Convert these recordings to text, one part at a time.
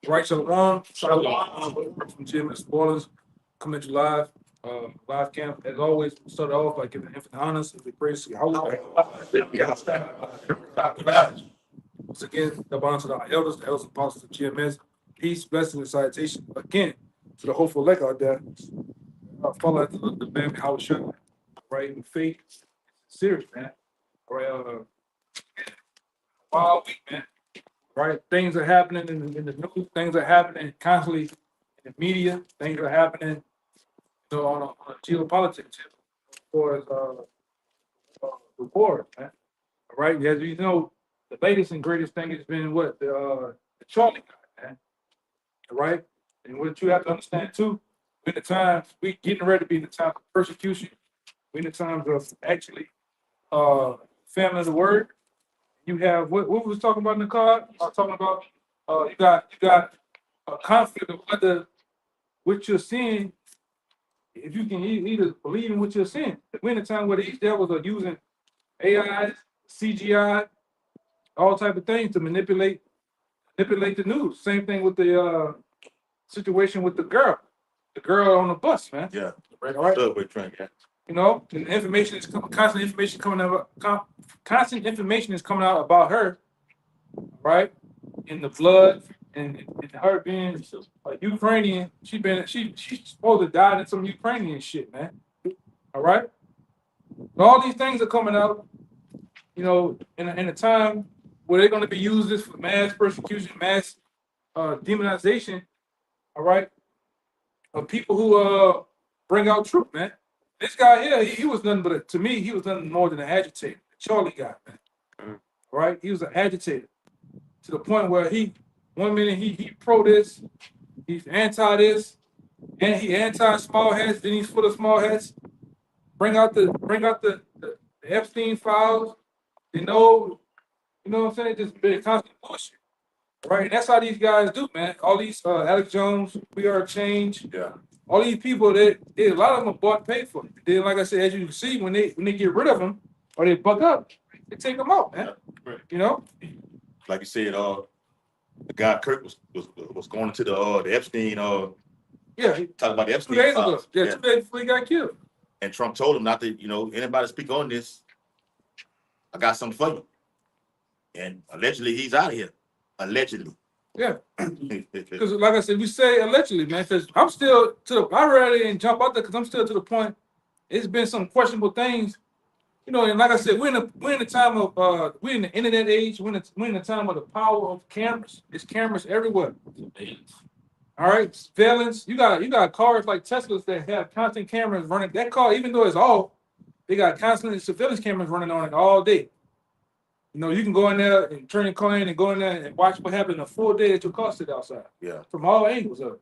Right, Shalawam, Shalawam from GMS Spoilers coming to live, live camp. As always, we start off by giving infinite honors and we praise YAHAWAH. Once again, the bonds to our elders, the elders and apostles of GMS. Peace, blessing, and salutation again to the hopeful elect out there. Follow after the man YAHAWASHI, right? In faith, serious, man. All right, wild week, man. Right? Things are happening in the news, things are happening constantly in the media, things are happening, on a geopolitics tip for the war, man. All right. As you know, the latest and greatest thing has been what the Charlie guy, man. All right. And what you have to understand too, in the times we getting ready to be in the time of persecution, we in the times of actually family of the word. You have what we was talking about in the card. I was talking about you got a conflict of whether what you're seeing, if you can either believe in what you're seeing. We're in a time where these devils are using AI, CGI, all type of things to manipulate the news. Same thing with the situation with the girl on the bus, man. Yeah, right. All right. Subway train. Yeah. You know, and information is constant information coming out. Constant information is coming out about her, right? In the blood and her being a Ukrainian. She's supposed to die in some Ukrainian shit, man. All right. But all these things are coming out, in a time where they're going to be used this for mass persecution, mass demonization. All right, of people who bring out truth, man. This guy here, he was nothing but to me, he was nothing more than an agitator. Charlie guy, man. All right, he was an agitator to the point where one minute he pro this, he's anti this, and he anti small hats. Then he's full of small hats. Bring out the Epstein files. You know what I'm saying? Just been constant bullshit. Right, and that's how these guys do, man. All these Alex Jones, We Are Change. Yeah. All these people that a lot of them are bought and paid for. Then, like I said, as you can see, when they get rid of them or they buck up, they take them out, man. Yeah, right. Like you said, the guy Kirk was going to the Epstein. Yeah, talking about the Epstein. 2 days ago. Yeah, 2 days before he got killed. And Trump told him not to, anybody speak on this. I got something for you. And allegedly, he's out of here. Allegedly. Yeah. Because, like I said, we say allegedly, man. Because I'm still I really didn't jump out there because I'm still to the point. It's been some questionable things, and like I said, we're in the time of we're in the internet age. We're in the time of the power of cameras. There's cameras everywhere. All right, surveillance. You got cars like Teslas that have constant cameras running. That car, even though it's off, they got constant surveillance cameras running on it all day. You can go in there and turn your car in and go in there and watch what happened a full day at your car sit outside. Yeah. From all angles of it.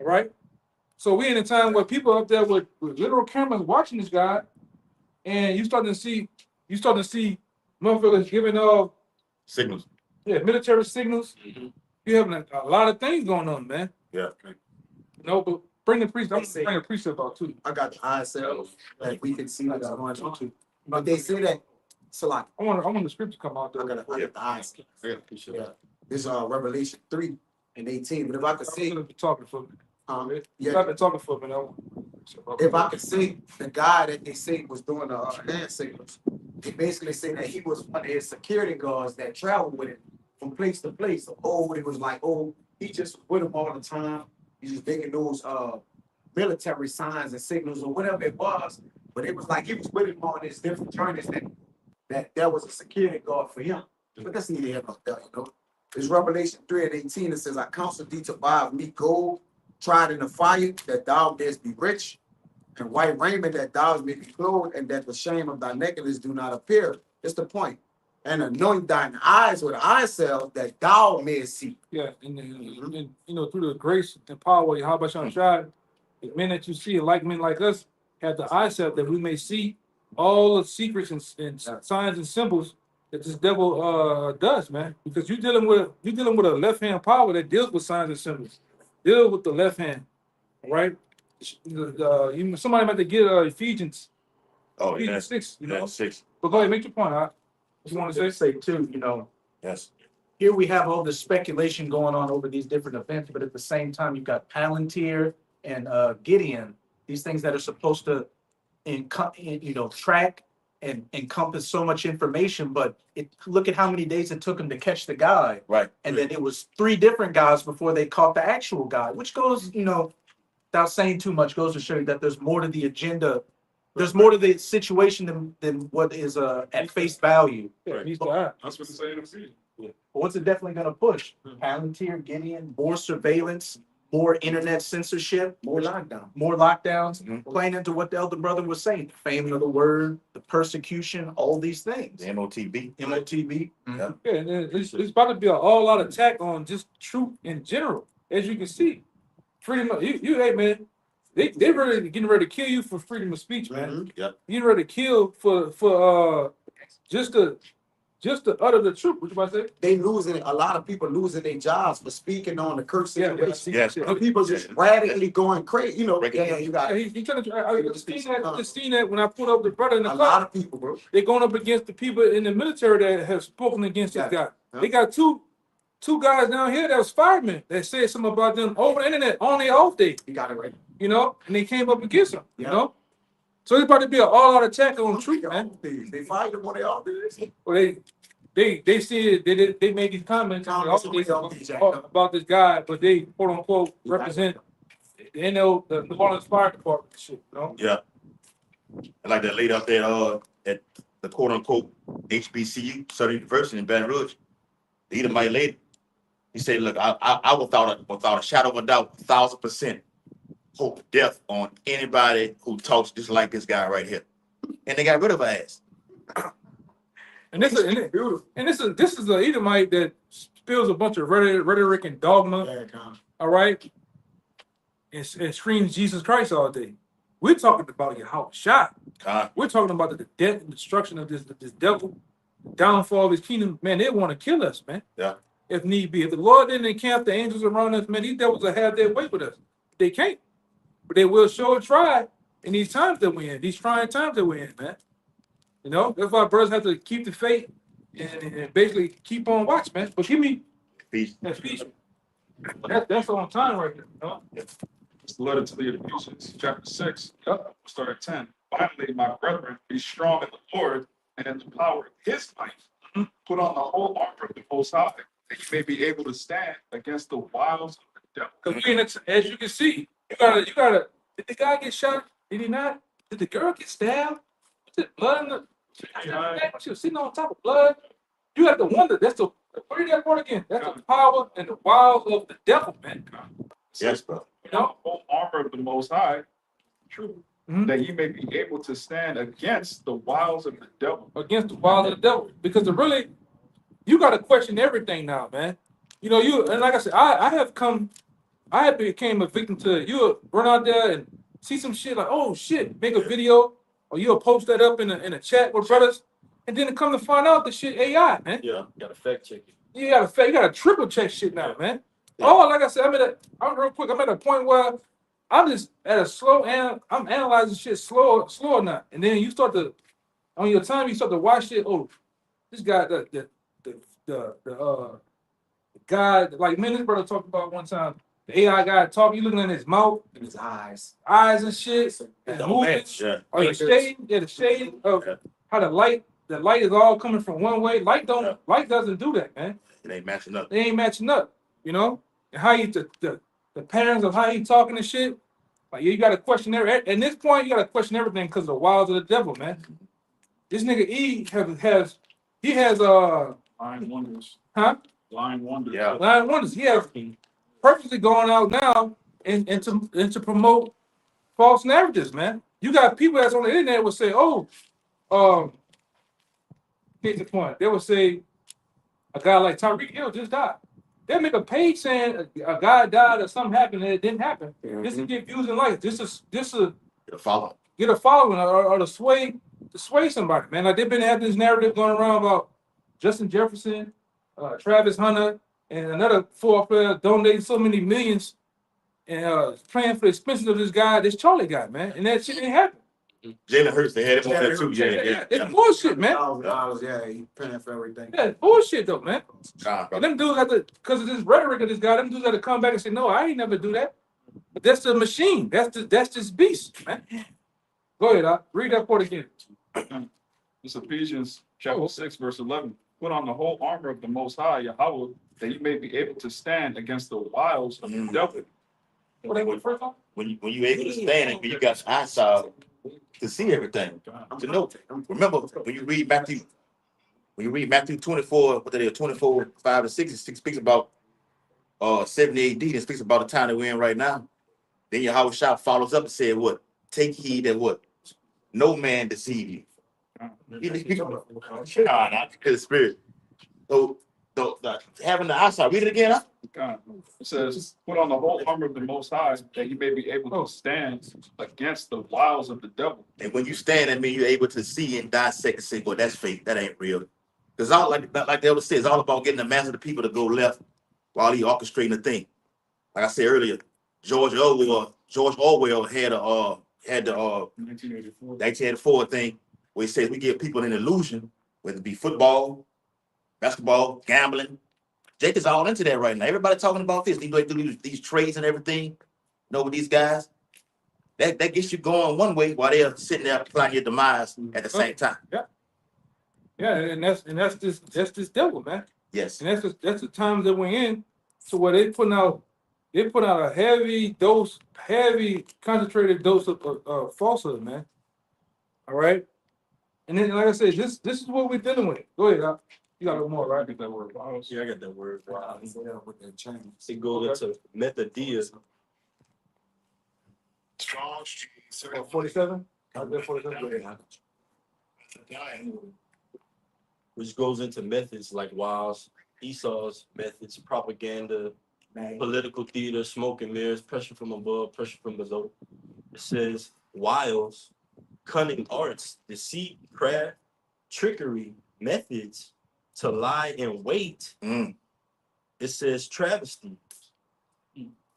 All right. So we're in a time where people up there with literal cameras watching this guy, and you starting to see motherfuckers giving off signals. Yeah, military signals. Mm-hmm. You having a lot of things going on, man. Yeah. But bring the priest. I'm gonna bring a precept out too. I got the eye cells that we can see what's going on too. But they say that. So like, I want the scripture to come out there. I got the eyes. Yeah. This is Revelation 3:18. But if I could see, talking for me. Yeah. I've been talking for me. If I could see the guy that they say was doing the hand signals, he basically said that he was one of his security guards that traveled with him from place to place. So, it was like, he just was with him all the time. He's just making those military signs and signals or whatever it was. But it was like he was with him on his different journeys that was a security guard for him. But that's neither here nor there, It's Revelation 3:18. It says, I counsel thee to buy of me gold, tried in the fire, that thou mayest be rich, and white raiment, that thou mayest be clothed, and that the shame of thy nakedness do not appear. That's the point. And anoint thine eyes with eye salve, that thou mayest see. Yeah, and through the grace and power of YAHAWASHI, the men that you see, like men like us, have the eye salve that we may see all the secrets and signs and symbols that this devil does, man. Because you're dealing with a left hand power that deals with signs and symbols. Deal with the left hand, right? Somebody might have to get Ephesians. Ephesians 6. 6. But go ahead, make your point. Huh? What you want to say? Say too, Yes. here we have all this speculation going on over these different events, but at the same time, you've got Palantir and Gideon, these things that are supposed to track and encompass so much information, but look at how many days it took them to catch the guy. Right. And then it was 3 different guys before they caught the actual guy, which goes, without saying too much, goes to show you that there's more to the agenda. There's more to the situation than what is at face value. Yeah, he's the That's what the saying is. But what's it definitely going to push? Palantir, Gideon, more surveillance, more internet censorship, More lockdown. more lockdowns, Mhm. playing into what the elder brother was saying, the famine of the word, the persecution, all these things. The MOTB. MOTB. Yeah. Yeah, and then it's about to be an all-out attack on just truth in general, as you can see. Freedom of hey man, they really getting ready to kill you for freedom of speech, man. Mhm. Yep. Getting ready to kill for just to utter the truth. What you about to say? They losing, a lot of people losing their jobs for speaking on the curse situation. Yes. And people just radically going crazy. Break it down. You got He trying to. I just seen that when I put up the brother in the a car. lot of people, bro. They're going up against the people in the military that have spoken against this guy. Yeah. They got two guys down here that was firemen that said something about them over the internet on their off day, You got it right. and they came up against them, Yeah. So it's about to be an all-out attack on truth, man. They fired them when they all did this. Well, they said they made these comments about this guy, but they quote unquote represent the New Orleans Fire Department and shit, Yeah. I like that lady up there at the quote unquote HBCU, Southern University in Baton Rouge. The Edomite lady. He said, look, I without a shadow of a doubt, 1,000% hope death on anybody who talks just like this guy right here. And they got rid of her ass. And this is the Edomite that spills a bunch of rhetoric and dogma, all right, and screams Jesus Christ all day. We're talking about YAHAWASHI. We're talking about the death and destruction of this devil, the downfall of his kingdom. Man, they want to kill us, man. Yeah. If need be. If the Lord didn't encamp the angels around us, man, these devils will have their way with us. They can't. But they will show and try in these times that we're in, these trying times that we're in, man. That's why brothers have to keep the faith and basically keep on watch, man. But give me Peace. that speech. That's on time right there, It's the letter to the Ephesians, chapter 6, start at 10. Finally, my brethren, be strong in the Lord and in the power of his might. Put on the whole armor of the Most High, that you may be able to stand against the wiles of the devil. Because as you can see, you gotta. Did the guy get shot? Did he not? Did the girl get stabbed? Was it blood in the? She was sitting on top of blood. You have to wonder. That's the. Read that part again. That's the power and the wiles of the devil, man. Yes, bro. Put on the whole armor of the Most High, true, Mhm. that you may be able to stand against the wiles of the devil. Against the wiles of the devil, because you got to question everything now, man. And like I said, I have became a victim to you run out there and see some shit like, oh shit, make a video or you'll post that up in a chat with brothers, and then come to find out the shit AI, man. Yeah, gotta fact check it. You gotta triple check shit now, man. Oh, like I said, I'm at a point where I'm just at a slow and I'm analyzing shit slower now. And then you start to on your time, you start to watch it. Oh, this guy, the guy, like man, this brother talked about one time. The AI guy talking, you looking at his mouth, in his eyes. and shit, and Don't movement. match. Yeah. Or the shading of how the light is all coming from one way. Light doesn't do that, man. It ain't matching up. They ain't matching up, And how the patterns of how he talking and shit. Like you gotta question at this point, you gotta question everything because of the wiles of the devil, man. This nigga E has Lying wonders. huh? Lying wonders. Yeah. Line wonders. He has purposely going out now and to promote false narratives, man. You got people that's on the internet will say, here's the point. They will say a guy like Tyreek Hill just died. They'll make a page saying a guy died or something happened and it didn't happen. Just to get views and likes. Just to Get a follow. get a following or to sway somebody, man. Like they've been having this narrative going around about Justin Jefferson, Travis Hunter, and another 4 player donating so many millions and paying for the expenses of this Charlie guy, man. And that shit didn't happen. Jalen Hurts, they had him on there too. Yeah. It's bullshit, man. Yeah, he paying for everything. Yeah, it's bullshit though, man. Nah, And bro. them dudes have to, because of this rhetoric of this guy, them dudes have to come back and say, no, I ain't never do that. But that's the machine. That's this beast, man. Go ahead, read that part again. It's Ephesians chapter 6, verse 11. Put on the whole armor of the Most High, Yahweh, that you may be able to stand against the wiles of the devil. What that was first one? When you able to stand and when you got eyesight to see everything, to know. Remember when you read Matthew 24, what they are 24, 5 to 6, it speaks about 70 AD, it speaks about the time that we're in right now. Then YAHAWASHI follows up and said, what? Take heed that what? No man deceive you. Not the spirit. So having the eyesight, read it again, huh? God. It says, put on the whole armor of the Most High, that you may be able to stand against the wiles of the devil. And when you stand, that means you're able to see and dissect and say, well, that's fake. That ain't real. Because all like the elder said, it's all about getting the mass of the people to go left while he orchestrating the thing. Like I said earlier, George Orwell had the 1984 thing where he says we give people an illusion, whether it be football, basketball, gambling. Jake is all into that right now. Everybody talking about this. They go through these trades and everything. You know, with these guys, that gets you going one way while they're sitting there planning your demise at the same time. Yeah, and that's this devil, man. Yes. And that's the times that we're in. So where they put out a heavy concentrated dose of falsehood, man. All right. And then, like I said, this is what we're dealing with. Go ahead, Doc. You got a little more, right? Get that word. Yeah, I got that word. Wow. With that change. It goes into methodia. Strong. 47? I did 47. Which goes into methods like Wiles, Esau's methods, propaganda, political theater, smoke and mirrors, pressure from above, pressure from below. It says wiles, cunning arts, deceit, craft, trickery, methods to lie in wait. It says travesty,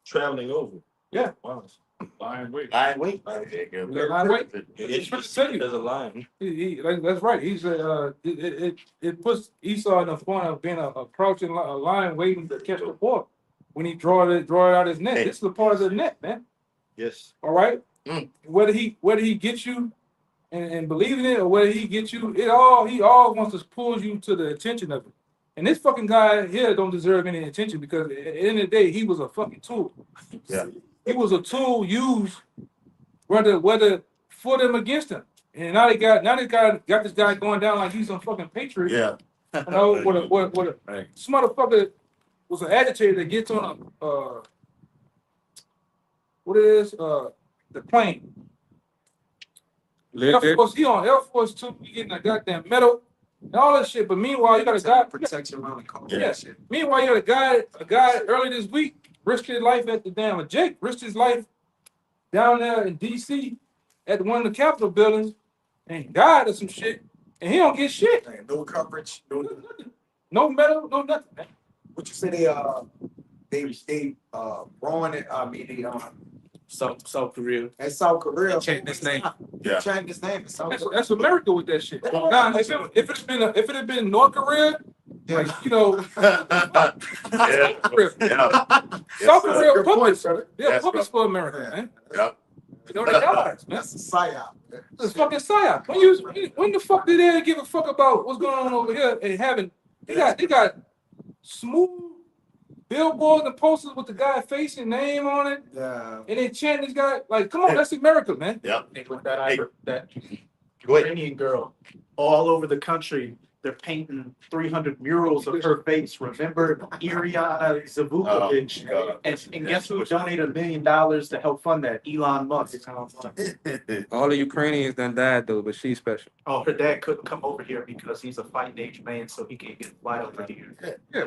traveling over. Yeah. Wiles. Lying wait. Lying wait. There's a line. That's right. He said it puts Esau in the point of being a crouching a lion waiting to catch the ball when he draw it out his net. Hey. This is the part of the net, man. Yes. All right. Whether he gets you and believing it or whether he gets you, he all wants to pull you to the attention of it. And this fucking guy here don't deserve any attention because at the end of the day, he was a fucking tool. Yeah. He was a tool used whether for them against him. And now they got this guy going down like he's a fucking patriot. Yeah. You know, what Right. this motherfucker was an agitator that gets on the plane. Air Force, he on Air Force 2, he getting a goddamn medal and all that shit. But meanwhile, you got a guy protection around the corner. Yeah. Meanwhile, you got a guy early this week risked his life at the damn Jake risked his life down there in DC at one of the Capitol buildings and died or some shit, and he don't get shit. No coverage. No medal, no nothing. Man. What you say they wrong it? I mean they South Korea. at South Korea. Changed his name. Yeah. Changed his name. That's America with that shit. Now, if it had been North Korea, like you know, Yeah. South Korea Good point, puppets, brother. they're That's puppets for America, man. Yeah. You know, they're allies, man. That's a psyop. It's fucking psyop. When the fuck did they give a fuck about what's going on over here and having they got smooth billboards and posters with the guy face and name on it, Yeah. and they chant this guy like, come on, that's America, man. Yeah. With that, that Go ahead. Iranian girl all over the country. They're painting 300 murals of her face. Remember Iriana Zavukovic? Oh, And guess who donated $1 million to help fund that? Elon Musk. All the Ukrainians done died though, but she's special. Oh, her dad couldn't come over here because he's a fighting age man, so he can't get fly over here. Yeah.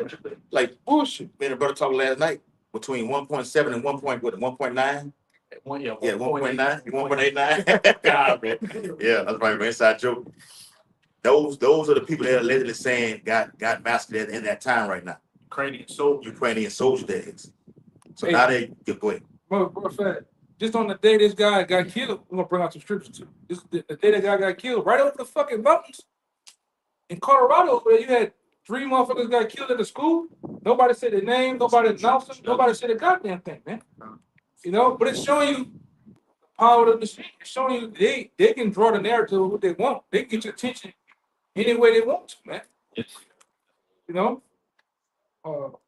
Like Bullshit. me and a brother talked last night between 1.7 and 1.9. Yeah, 1.9, 1.89. God, man. Yeah, that's right, man. Inside joke. Those are the people that are allegedly saying got massacred in that time right now. Ukrainian soldier. Ukrainian soldier days. So Hey. now they go ahead. Matter of fact, just on the day this guy got killed, we're gonna bring out some scriptures too. The day that guy got killed, right over the fucking mountains in Colorado, where you had 3 motherfuckers got killed at the school. Nobody said their name, nobody announced them, nobody said a goddamn thing, man. You know, but it's showing you the power of the machine. It's showing you they can draw the narrative of what they want. They can get your attention any way they want to, man. Yes. You know,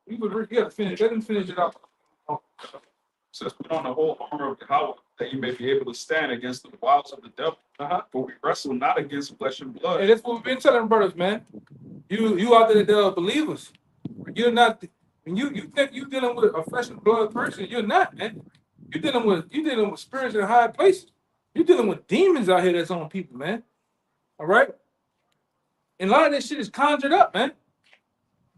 we gotta finish. Let them finish it out. Says, put on the whole armor of Yahweh, that you may be able to stand against the wiles of the devil. For we wrestle not against flesh and blood. Hey, that's what we've been telling brothers, man. You out there that are believers. You're not. When you think you're dealing with a flesh and blood person, you're not, man. You're dealing with spirits in high places. You're dealing with demons out here that's on people, man. All right. And a lot of this shit is conjured up, man.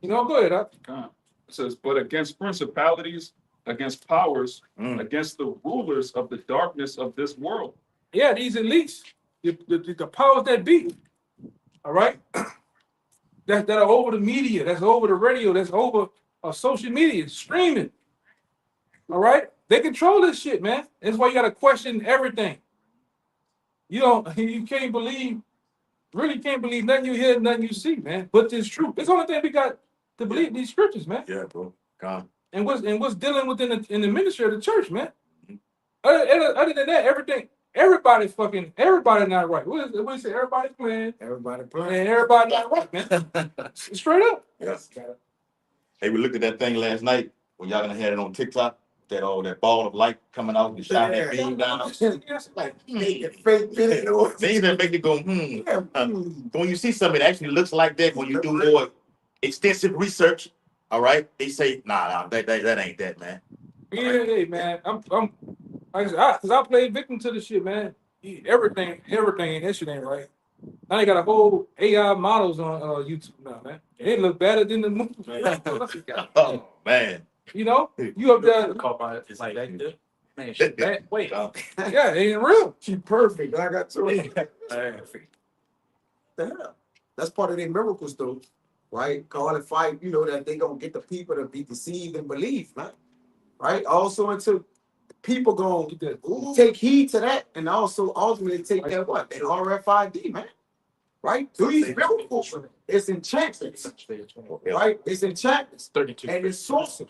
You know, go ahead. It says, but against principalities, against powers, against the rulers of the darkness of this world. Yeah, these elites, the powers that be. All right. that are over the media, that's over the radio, that's over social media, streaming. All right. They control this shit, man. That's why you gotta question everything. You can't believe, really can't believe nothing you hear, nothing you see, man. But it's true. It's the only thing we got to believe these scriptures, man. Yeah, bro. God. And what's dealing within in the ministry of the church, man. Other than that, everybody not right. What do you say? Everybody playing. Everybody playing. And everybody not right, man. Straight up. Yes. Hey, we looked at that thing last night when y'all gonna have it on TikTok. That ball of light coming out and shining that beam down. Like fake video. Things that make you go, when you see something that actually looks like that, when you do more extensive research, all right, they say, nah, that ain't that, man. Yeah, hey, man. I'm like because I played victim to the shit, man. Everything, that shit ain't right. Now they got a whole AI models on YouTube now, man. They look better than the movie. Oh man. You know, you up there. Caught by it like that. Man, shit bad. Wait. Yeah, it ain't real. She perfect. I got two. That's part of their miracles, though, right? Call and fight. You know that they gonna get the people to be deceived and believe, man. Right? Also, until people gonna take heed to that, and also ultimately take that what? That RFID, man. Right? These miracles, it's enchantment, right? It's enchantment, 32. and it's sorcery.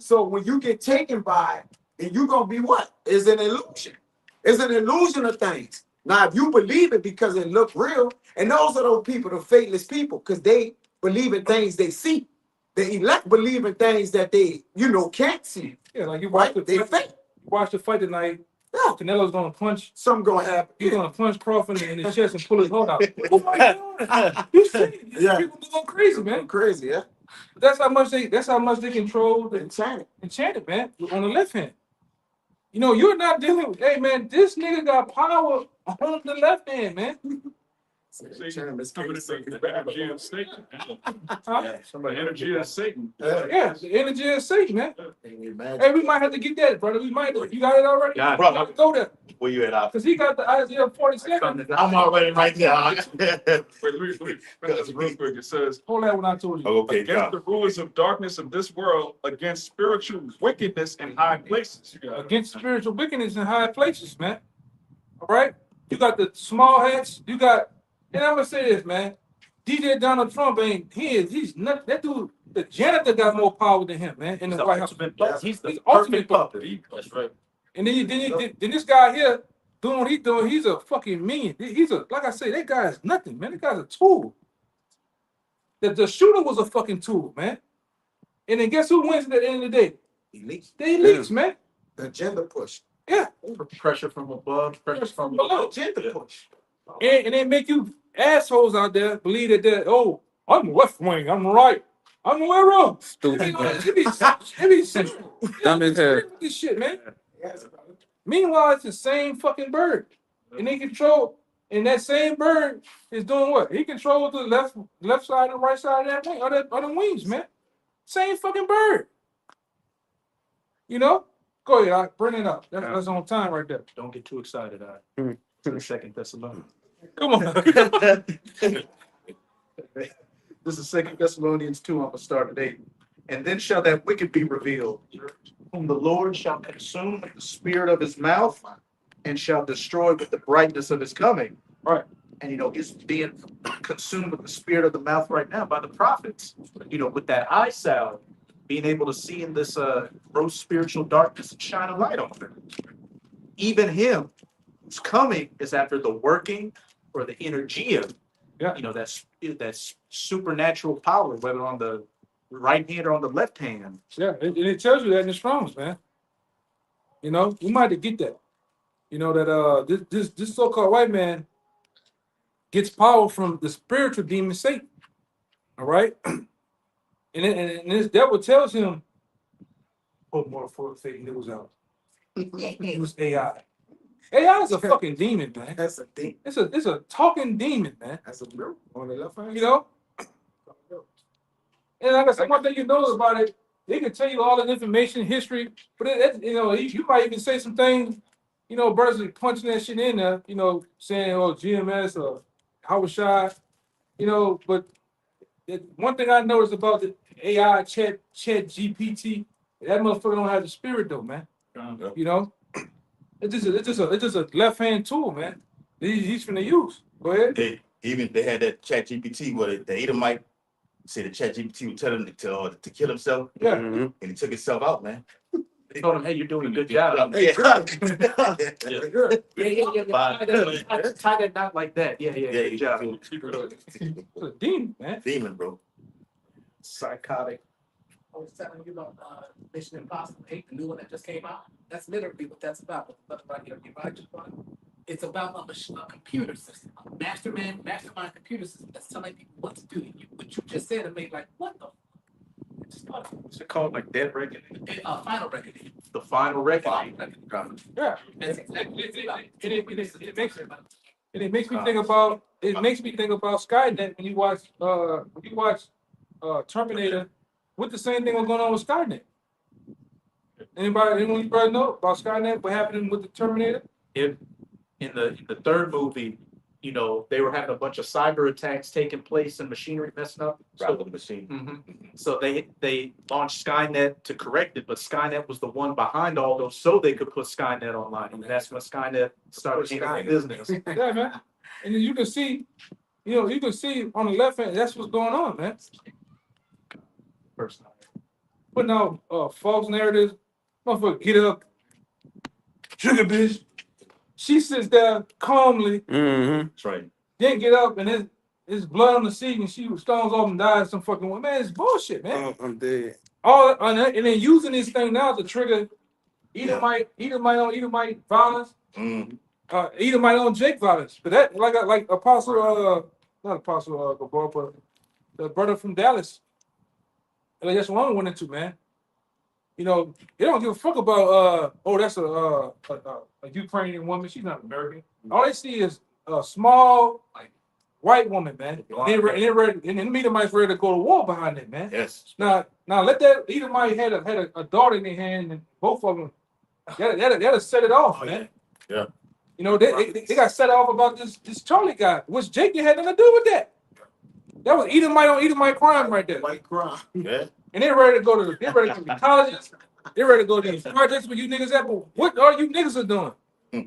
So when you get taken by it, then you're gonna be what? It's an illusion. It's an illusion of things. Now, if you believe it because it look real, and those are those people, the faithless people, because they believe in things they see. The elect believe in things that they, can't see. Yeah, like you watch They fake. Watch the fight tonight. Yeah. Canelo's gonna punch. Something gonna happen. He's gonna punch Crawford in his chest and pull his heart out. You see, people going crazy, man. Crazy, yeah. That's how much they control the Enchanted, man, on the left hand. You're not dealing with, hey man, this nigga got power on the left hand, man. It's coming to the energy of Satan. Huh? The energy of Satan. Yeah, the energy of Satan, man. Hey, we might have to get that, brother. You got it already? Yeah, brother. Go there. Where you at? Because he got the Isaiah 47. I'm already right there. Wait, real quick. It says, Hold that when I told you. Okay, against the rulers of darkness of this world, against spiritual wickedness in high places. Against spiritual wickedness in high places, man. All right? You got the small hats. You got, and I'm going to say this, man. DJ Donald Trump he's not, that dude, the janitor got more power than him, man, in the White House. He's the ultimate puppet. That's right. And then this guy here doing what he's doing, he's a fucking minion. Like I say, that guy is nothing, man. That guy's a tool. The shooter was a fucking tool, man. And then guess who wins at the end of the day? Elites. The elites, man. The agenda push. Yeah. Pressure from above, pressure from below. Agenda push. And they make you assholes out there believe that I'm left wing, I'm right. I'm wrong. Stupid. It be simple. Dumb as hell. This shit, man. Meanwhile, it's the same fucking bird. And they control, and that same bird is doing what? He controls the left side and right side of that wing, or the wings, man. Same fucking bird. Go ahead, bring it up. That's on time right there. Don't get too excited, Second Thessalonians. Come on. This is 2 Thessalonians 2. I'm gonna start at 8. And then shall that wicked be revealed, whom the Lord shall consume with the spirit of his mouth and shall destroy with the brightness of his coming. Right. And, it's being consumed with the spirit of the mouth right now by the prophets, with that eye salve, being able to see in this gross spiritual darkness and shine a light on it. Even him who's coming is after the working or the energia, Yeah. that's supernatural power, whether on the right hand or on the left hand. Yeah, it tells you that in the Strong's, man. You might have to get that. That this so-called white man gets power from the spiritual demon Satan. All right, and this devil tells him, "Put more fake news out. Use AI. AI is a fucking demon, man. That's a thing. It's a talking demon, man. That's a real on the left hand. And like I said, one thing you know about it, they can tell you all the information, history, but you might even say some things, brothers are punching that shit in there, saying, oh, GMS or YAHAWASHI, but one thing I noticed about the AI chat GPT, that motherfucker don't have the spirit though, man. It's just a left hand tool, man. He's finna use. Go ahead. They had that chat GPT where the Edomite said the chat GPT would tell him to kill himself. Yeah. And he took himself out, man. They told him, hey, you're doing a good job. Yeah. Tie that knot like that. Yeah, good job. It's a demon, man. Demon, bro. Psychotic. I was telling you about Mission Impossible 8, the new one that just came out. That's literally what that's about. Right here, it's about a computer system, a mastermind computer system that's telling people what to do. What you just said, it made like, what the? What's it called? Like Dead Reckoning? Final Reckoning. The Final Reckoning. Yeah. That's exactly what it's about. It makes me think about Skynet when you watch Terminator. What the same thing was going on with Skynet? Anyone know about Skynet? What happened with the Terminator? In the third movie, they were having a bunch of cyber attacks taking place and machinery messing up. Rattle the machine. So they launched Skynet to correct it, but Skynet was the one behind all those, so they could put Skynet online, and that's when Skynet started handling business. Yeah, man. And you can see, on the left hand, that's what's going on, man. Putting out false narratives. Motherfucker, get up, sugar bitch. She sits there calmly. That's right. Then get up and it's blood on the seat and she stones off and dies some fucking way. Man, it's bullshit, man. I'm dead. And then using this thing now to trigger Edomite violence, Edomite on Jake violence. But that like Apostle not Apostle Gabor, but the brother from Dallas. Like that's what I went into, man. They don't give a fuck about that's a Ukrainian woman. She's not American. All they see is a small white woman, man. And the Edomites ready to go to war behind it, man. Yes. Now let that Edomite had a daughter in their hand, and both of them that'll set it off, man. Yeah. They got set off about this Charlie guy, which Jake had nothing to do with that. That was Edomite on Edomite crime right there. White crime. Yeah. And they're ready to go to the colleges. They're ready to go to these projects where you niggas at. But what are you niggas are doing?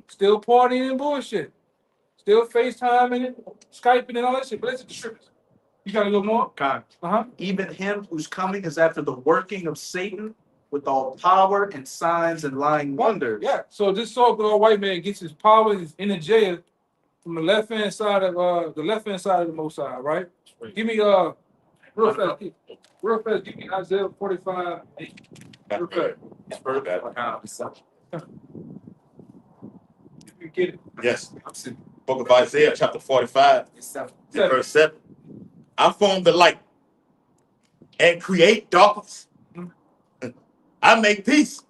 Still partying and bullshit. Still FaceTiming and Skyping and all that shit. But that's the strippers. You got a little more? Even him who's coming is after the working of Satan with all power and signs and lying wonders. Yeah. So this so-called white man gets his power, his energy from the left hand side of the Most High, right? Give me real fast. Give me Isaiah 45. Real fast. It's very bad. You get it. Yes. Book of Isaiah, chapter 45, verse 7. I form the light and create darkness. I make peace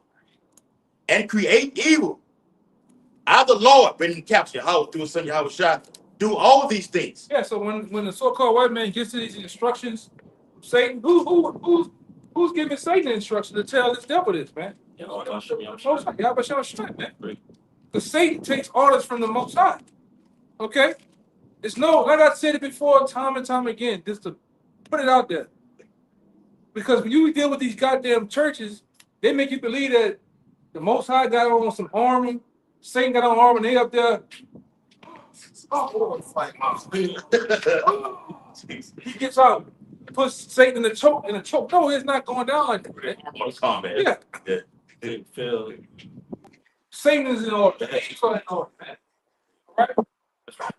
and create evil. I, the Lord, bring in capture Yahweh through his son YAHAWASHI, do all these things. Yeah, so when the so-called white man gets to these instructions, Satan, who's giving Satan the instruction to tell this devil this, man? YAHAWASHI, man. Because Satan takes orders from the Most High. Okay? It's like I said it before, time and time again, just to put it out there. Because when you deal with these goddamn churches they make you believe that the Most High got on some armor, Satan got on armor, and they up there. He gets out, puts Satan in the choke, No, it's not going down like that. Man. Yeah. Didn't feel. Satan is in order. He's in order, man. All right. That's right.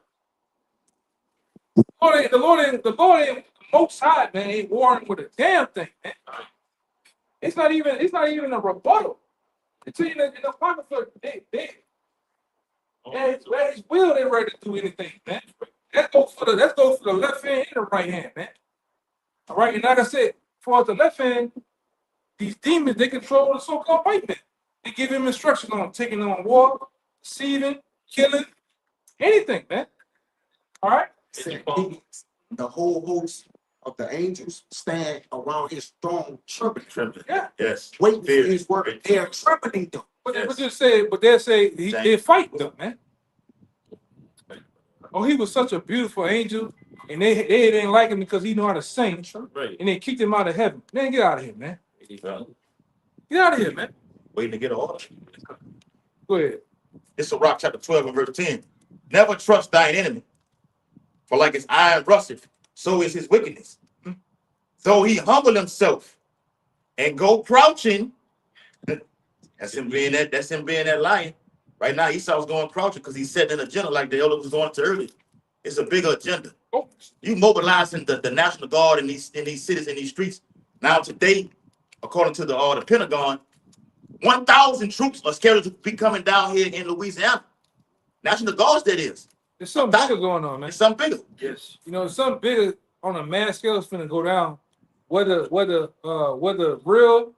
The Lord ain't the Most High, man, ain't warring with a damn thing, man. It's not even a rebuttal. It's in the Apocrypha, his will ain't ready to do anything, man. That goes for the left hand and the right hand, man. All right, and like I said, for the left hand, these demons, they control the so-called white man. They give him instructions on taking on war, deceiving, killing, anything, man. All right? The whole host of the angels stand around his throne trembling. Yeah. Yes. Waiting for his word. They're trembling them. But they'll say they're fighting them, man. Oh, he was such a beautiful angel, and they didn't like him because he knew how to sing, Right. and they kicked him out of heaven. Man, get out of here, man. Get out of here, man. Waiting to get an order. Go ahead. It's Sirach chapter 12 and verse 10. Never trust thine enemy, for like his iron rusteth, so is his wickedness. Though he humble himself and go crouching, that's him being that lion. Right now, Esau's going crouching because he's setting an agenda like the elder was going to earlier. It's a bigger agenda. Oh. You mobilizing the National Guard in these cities, in these streets. Now today, according to the Pentagon, 1,000 troops are scheduled to be coming down here in Louisiana. National Guards, that is. There's something bigger going on, man. It's something bigger. Yes. You know, something bigger on a mass scale is finna go down. Whether real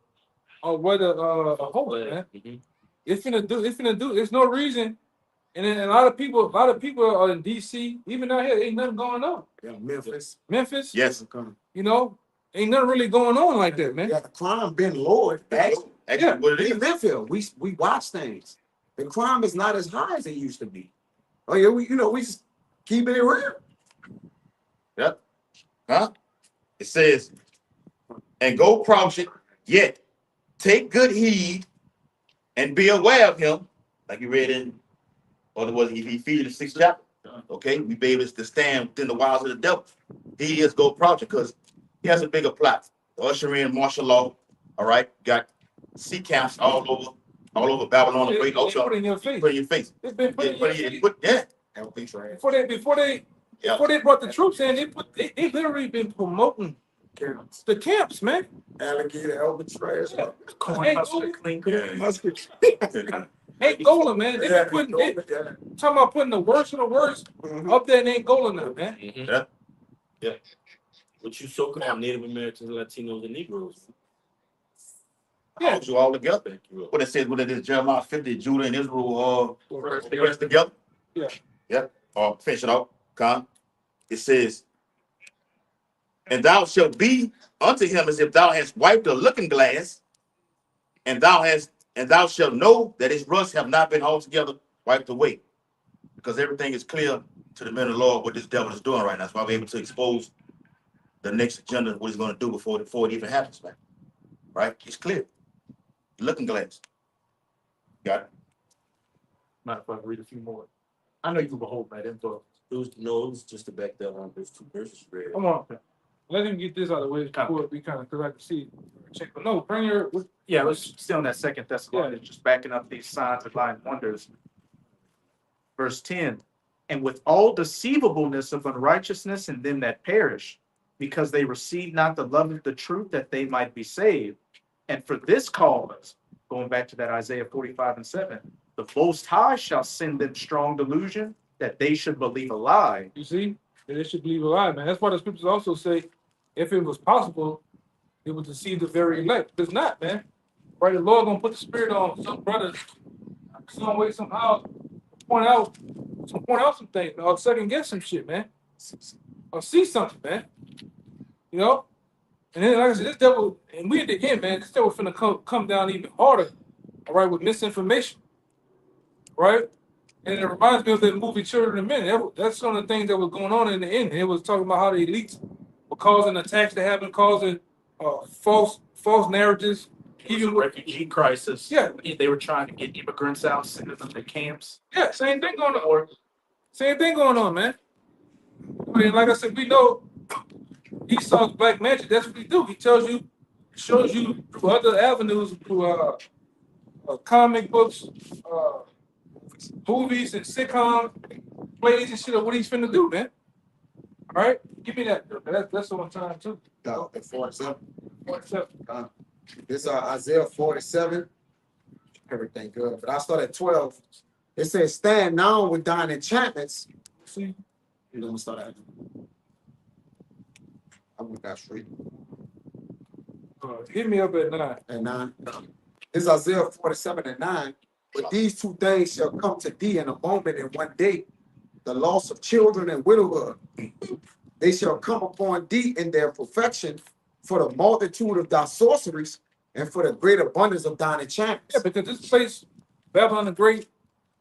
or whether a hoax, man. Mm-hmm. It's finna do. There's no reason. And then a lot of people are in DC, even out here, ain't nothing going on. Yeah, Memphis. Yes. You know, ain't nothing really going on like that, man. Yeah, the crime been lowered. Actually, Yeah. what it We is. live here. We watch things. The crime is not as high as it used to be. Oh yeah, we just keep it real. Yep. Huh? It says, and go crouching, yet take good heed and be aware of him, like you read in, or was he feed the 6th chapter? Okay, we be able to stand within the wiles of the devil. He is go crouching because he has a bigger plot. The usher in martial law, all right, got sea camps all over Babylon, the great ocean. Put it in your face. Put it in your face. It's been put in your face. Yeah. Before they brought the troops in, they literally been promoting the camps, man. Alligator, Elvis, trash. Corn husker clean. Angola, man. They been putting talking about putting the worst of the worst up there in Angola now, man. Mm-hmm. Yeah. But you so-called Native Americans, Latinos, and Negroes. Yeah, you all together. What it says, what it is, Jeremiah 50, Judah and Israel, they rest together. Yeah. Yeah. Finish it out. Con. It says, and thou shalt be unto him as if thou hast wiped a looking glass, and thou shalt know that his rust have not been altogether wiped away. Because everything is clear to the men of the Lord what this devil is doing right now. That's why we're able to expose the next agenda, what he's going to do before it even happens, man. Right? It's clear. Looking glass. Got it. Might if I read a few more. I know you can behold that info. It was just to back that on those 2 verses read. Come on. Let him get this out of the way before we kind of, because I can see. Check. But no, bring your. Yeah, let's still in that 2 Thessalonians, just backing up these signs of lying wonders. Verse 10, and with all deceivableness of unrighteousness in them that perish, because they receive not the love of the truth that they might be saved. And for this cause, going back to that Isaiah 45:7, the Most High shall send them strong delusion that they should believe a lie. You see, they should believe a lie, man. That's why the scriptures also say, if it was possible, it would deceive the very elect. It's not, man. Right? The Lord gonna put the spirit on some brothers, some way, somehow, point out some things, or second guess some shit, man, or see something, man. You know. And then, like I said, this devil, and we at the end, man, this devil finna come down even harder, all right, with misinformation, right? And it reminds me of that movie Children of Men. That's some of the things that was going on in the end. It was talking about how the elites were causing attacks to happen, causing false narratives, Even Even with with, refugee crisis. Yeah. They were trying to get immigrants out, sending them to camps. yeah, same thing going on. Same thing going on, man. I mean, like I said, we know Esau's black magic. That's what he do. He tells you, shows you through other avenues, through comic books, uh, movies and sitcom plays and shit of what he's finna do, man. All right, give me that. That's on time too. No, at 47. What's up? This Isaiah 47. Everything good. But I start at 12. It says, stand now with thine enchantments. See, You know, I'm gonna start at. I went that straight. hit me up at 9. And 9. This is Isaiah 47 and 9. But these two things shall come to thee in a moment in one day, the loss of children and widowhood. They shall come upon thee in their perfection for the multitude of thy sorceries and for the great abundance of thine enchantments. Yeah, because this place, Babylon the Great,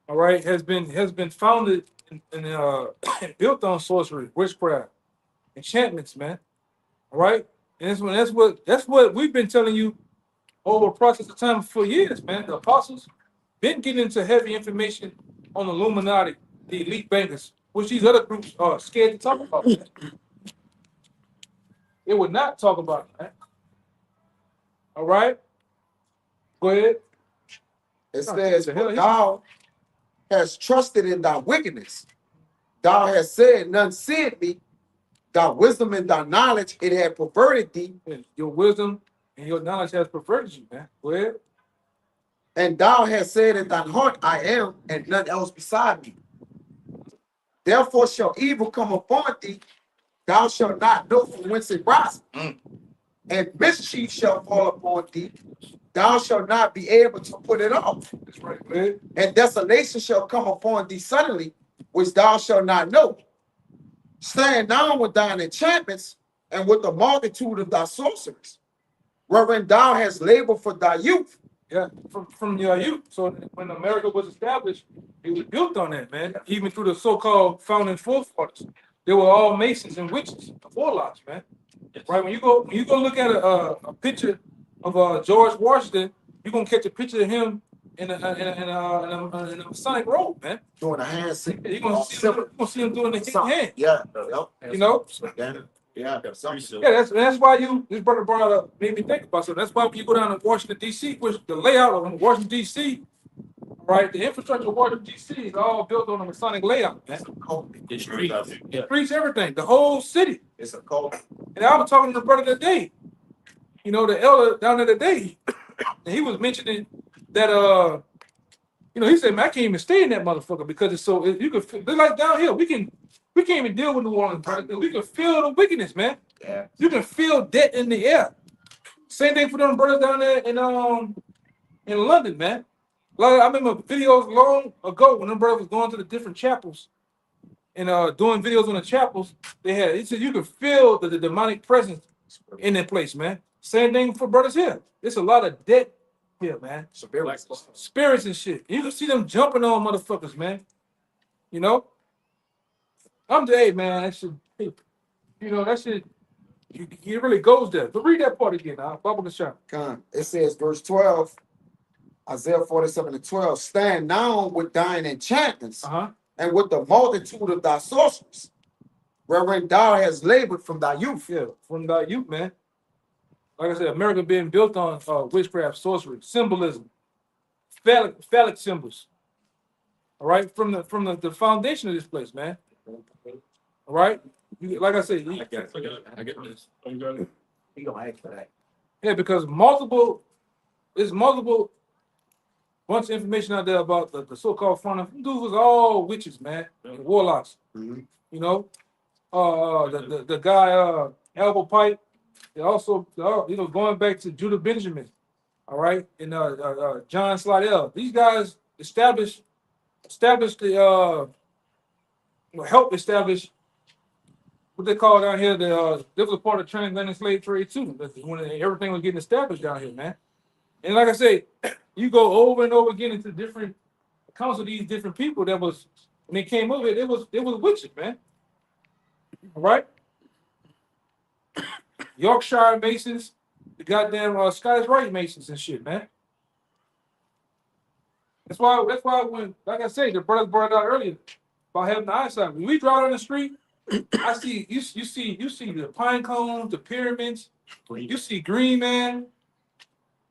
all right, has been founded and built on sorcery, witchcraft, enchantments, man. All right, and that's what we've been telling you over a process of time for years, man. The apostles been getting into heavy information on the Illuminati, the elite bankers, which these other groups are scared to talk about. Man. They would not talk about it, man. All right, go ahead. It says, the hell but he- thou hast trusted in thy wickedness. Thou hast said, none seeth me. Thy wisdom and thy knowledge, it had perverted thee. Your wisdom and your knowledge has perverted you, man. Go ahead. And thou hast said in thine heart, I am, and none else beside me. Therefore shall evil come upon thee. Thou shalt not know from whence it riseth. And mischief shall fall upon thee. Thou shalt not be able to put it off. That's right. Go ahead. And desolation shall come upon thee suddenly, which thou shalt not know. Stand down with thine enchantments and with the multitude of thy sorceries, wherein thou hast labored for thy youth. Yeah, from your youth. So when America was established, it was built on that, man. Even through the so-called founding forefathers, they were all masons and witches, warlocks, man. Right? When you go look at a picture of George Washington, you're gonna catch a picture of him in a Masonic robe, man. Doing a hand signal. You're gonna see him doing the hit hand. Yeah. You know? Yeah. That's why this brother brought up made me think about something. That's why when you go down to Washington D.C., which the layout of Washington D.C., right, the infrastructure of Washington D.C. is all built on a Masonic layout, man. The streets. Yeah. Streets, everything, the whole city. It's a cult. And I was talking to the brother today, you know, the elder down there today, and he was mentioning that he said, man, I can't even stay in that motherfucker because it's so you can feel, they're like down here. We can't even deal with New Orleans, brother. We can feel the wickedness, man. Yeah. You can feel debt in the air. Same thing for them brothers down there in London, man. Like I remember videos long ago when them brothers was going to the different chapels and doing videos on the chapels. He said you can feel the demonic presence in that place, man. Same thing for brothers here. There's a lot of debt here, man. Spirits and shit. You can see them jumping on motherfuckers, man. You know? Hey, man, that shit, that shit, it really goes there. But read that part again, Bible the shop. It says, verse 12, Isaiah 47 and 12, stand now with thine enchantments and with the multitude of thy sorceries, wherein thou hast labored from thy youth. Yeah, from thy youth, man. Like I said, America being built on witchcraft, sorcery, symbolism, phallic symbols. All right, from the foundation of this place, man. All right, like I said, I get this. He gonna ask for that. yeah, because there's multiple bunch of information out there about the so-called founding. Them dudes was all witches, man, and warlocks. Mhm. You know, the guy Elbow Pipe. They also, going back to Judah Benjamin, all right, and John Slidell. These guys established the helped establish what they call down here this was a part of transatlantic slave trade too. That's when everything was getting established down here, man. And like I say, you go over and over again into different accounts of these different people that was when they came over, it was witches, man. All right. Yorkshire Masons, the goddamn Scottish Rite Masons and shit, man. That's why when, like I said, the brothers brought it out earlier about having the eyesight. When we drive on the street, I see you see the pine cones, the pyramids, you see green man,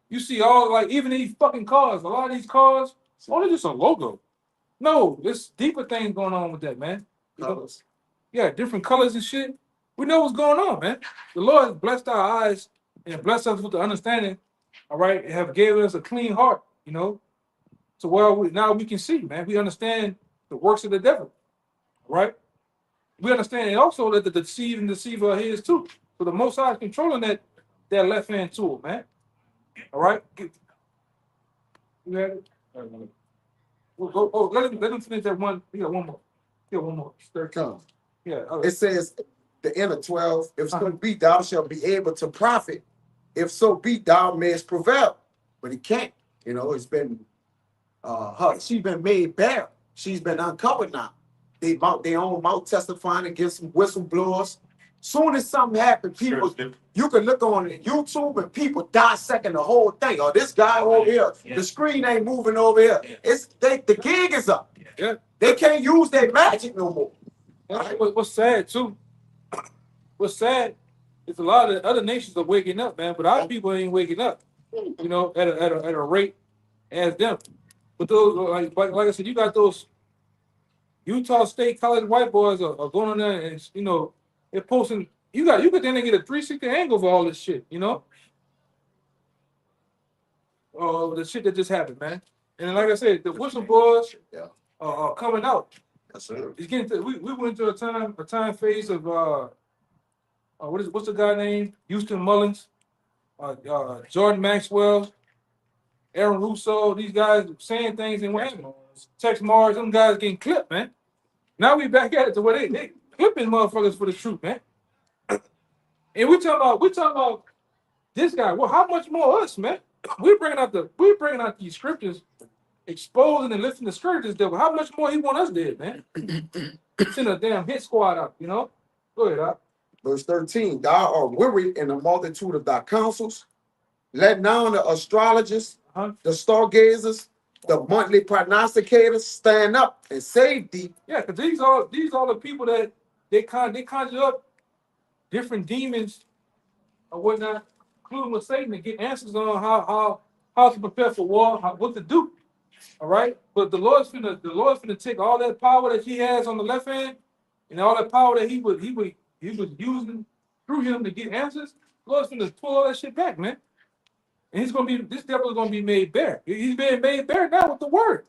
you see all like even these fucking cars. A lot of these cars, they're just a logo. No, there's deeper things going on with that, man. Colors. Yeah, different colors and shit. We know what's going on, man. The Lord has blessed our eyes and blessed us with the understanding, all right, and have given us a clean heart, you know. So now we can see, man. We understand the works of the devil, right? We understand also that the deceiver is too. So the Most High is controlling that left hand tool, man. All right. You have it. We'll go. Oh, let him finish that one. We got one more. Yeah, one more. 13. Yeah. It says the end of 12. If so be, thou shalt be able to profit. If so be, thou mayest prevail. But he can't. You know, it's been she's been made bare. She's been uncovered now. They mouth their own mouth testifying against some whistleblowers. Soon as something happens, people, you can look on YouTube and people dissecting the whole thing. Oh, this guy over here, the screen ain't moving over here. It's the gig is up. Yeah. They can't use their magic no more. That's what's sad too. What's sad is a lot of the other nations are waking up, man, but our people ain't waking up. You know, at a rate as them. But those like I said, you got those Utah State College white boys are going on there and you know they're posting. You could then get a 360 angle for all this shit, you know. The shit that just happened, man. And like I said, the whistleblowers are coming out. Yes, sir. It's getting to, we went to a time phase of what's the guy named Houston Mullins, Jordan Maxwell, Aaron Russo. These guys saying things and what happened. Tex Mars, them guys getting clipped, man. Now we back at it to where they clipping motherfuckers for the truth, man. And we talking about this guy. Well, how much more us, man? We're bringing out these scriptures, exposing and lifting the scourges devil. How much more he want us dead, man? Send a damn hit squad out, you know? Go ahead, Doc. Verse 13, thou art weary in the multitude of thy counsels. Let now the astrologers, the stargazers, the monthly prognosticators stand up and save thee. Yeah, because these are the people that they conjure up different demons or whatnot, including with Satan, to get answers on how to prepare for war, what to do. All right, but the Lord's finna take all that power that he has on the left hand and all that power that he was using through him to get answers. The Lord's finna pull all that shit back, man. And this devil is gonna be made bare. He's being made bare now with the word.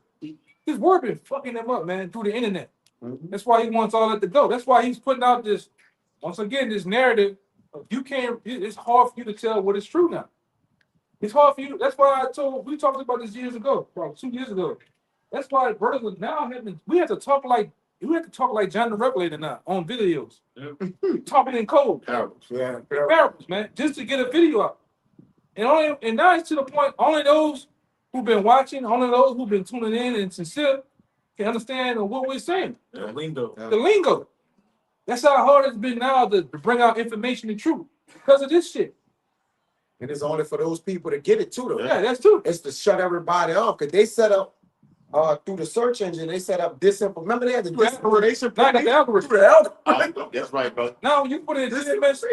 His word been fucking him up, man, through the internet. That's why he wants all that to go. That's why he's putting out this, once again, this narrative of it's hard for you to tell what is true now. It's hard for you. That's why we talked about this years ago, probably 2 years ago. That's why brothers are now we have to talk like John the Revelator now on videos. Talking in code. Parables, man, just to get a video out. And now it's to the point, only those who've been watching, only those who've been tuning in and sincere can understand what we're saying. The lingo. The lingo. That's how hard it's been now to bring out information and truth because of this shit. And it's only for those people to get it too, though. Yeah, that's true. It's to shut everybody off because they set up through the search engine. They set up disinformation. Remember they had the disinformation. The algorithm. That's right, bro. Now when you put in GMS,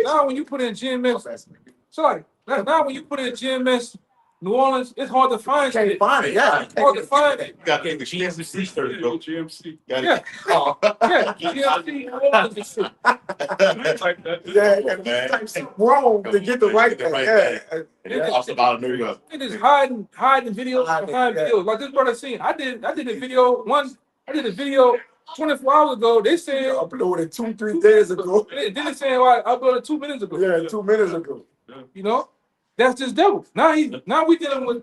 so like now when you put in GMS New Orleans, it's hard to find. Can't find it. Yeah, it's hard to find it. You got to get extensive research, bro. GMC. Yeah, GMC. Like that. Yeah, type something wrong to get the right thing. Yeah. Also about New York. It is hiding videos behind videos. Like this brother saying, I did a video 24 hours ago. They said uploaded 2-3 days ago. Then they saying I uploaded 2 minutes ago. Yeah, 2 minutes ago. You know, that's just devil. Now we dealing with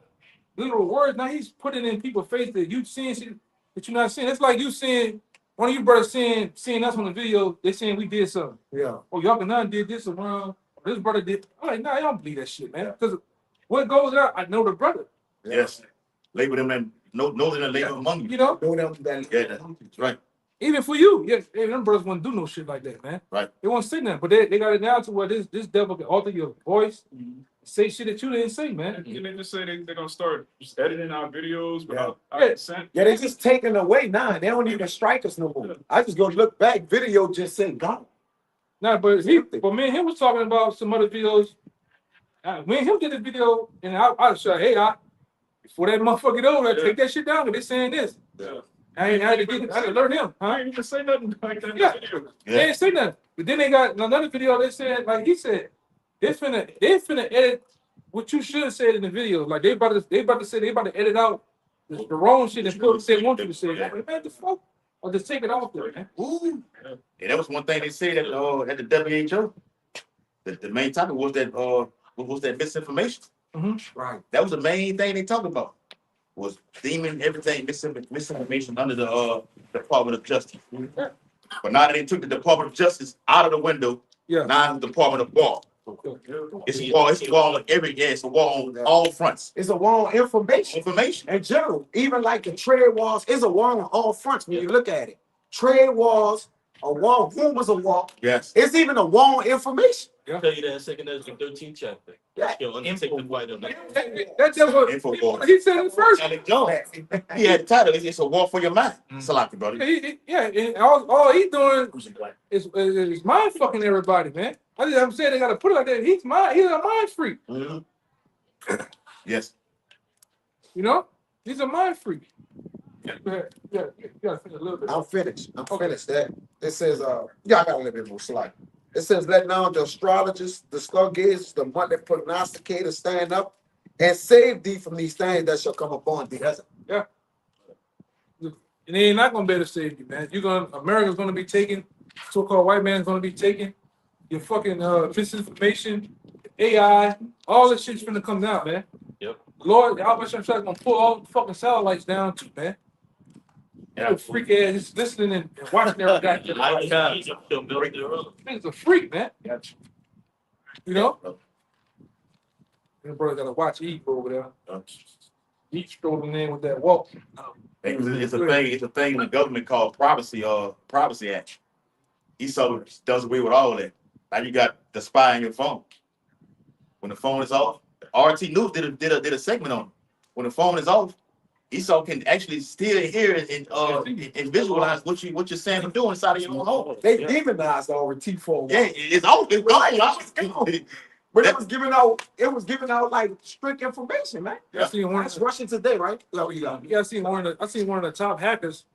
literal words. Now he's putting in people's face that you seeing shit that you're not seeing. It's like you seeing one of you brothers seeing us on the video. They saying we did something. Yeah. Oh, y'all can none did this around. This brother did. I'm like, nah, I don't believe that shit, man. Because what goes out, I know the brother. Yes. Label them and know them label among you. You know? Yeah, that's right. Even for you, them brothers wouldn't do no shit like that, man. Right. They won't say nothing, but they got it down to where this devil can alter your voice, say shit that you didn't say, man. Can they just say they're gonna start just editing our videos without Yeah. our consent? Yeah, they just taking away now. They don't even strike us no more. I just go look back, video just said gone. Nah, but me and him was talking about some other videos. Me and him did a video, and I said, hey, before that motherfucker get over there, take that shit down, 'cause they saying this. Yeah. I had to learn him, I huh? didn't even say nothing like that in Yeah. the video. They didn't say nothing. But then they got another video, they said, like he said, they finna edit what you should have said in the video. Like they about to edit out the wrong shit and put what they want you to say. Like, man, the fuck? Or just take it off there, man. Ooh. Yeah, that was one thing they said at the WHO. The main topic was that misinformation. Right. That was the main thing they talked about. Was deeming everything misinformation under the Department of Justice. But now that they took the Department of Justice out of the window, Yeah. now it's the Department of War. It's a war. It's a war on it's a war on all fronts. It's a war on information Information. in general. Even like the trade wars is a war on all fronts when you look at it. Trade wars, a war, rumors of war. Yes. It's even a war on information. I'll tell you that in 2 Ezra 13 chapter. Yeah. He'll undertake the fight of That's just what Infowars. he said it first. Alec Jones. He had the title. It's a war for your mind. Salaki, brother. And all he's doing is mind fucking everybody, man. I'm saying they gotta put it like that. He's a mind freak. Mhm. Yes. You know? He's a mind freak. Yeah, you gotta finish a little bit. I'm finished. That it says, yeah, I got a little bit more slide. It says, let now the astrologers, the stargazers, the monthly prognosticators stand up and save thee from these things that shall come upon thee. Yeah. And they ain't not gonna be able to save you, man. America's gonna be taken, so-called white man's gonna be taken. Your fucking misinformation, AI, all this shit's gonna come down, man. Yep. Lord, YAHAWASHI gonna pull all the fucking satellites down too, man. Yeah. Freak ass just listening and watching every goddamn. He's a freak, man. You know? Your brother gotta watch E over there. He strolling in with that walk. It's a thing in the government called Privacy Act. ESO does away with all that. Now you got the spy on your phone. When the phone is off, RT News did a segment on it. When the phone is off, ESO can actually still hear and visualize what you're saying and doing inside of your own home. They demonized RT for a while. Yeah, it's off. It's gone. But it was giving out like strict information, man. I seen one. That's Russian today, right? Oh, yeah. Yeah, I seen one of the top hackers.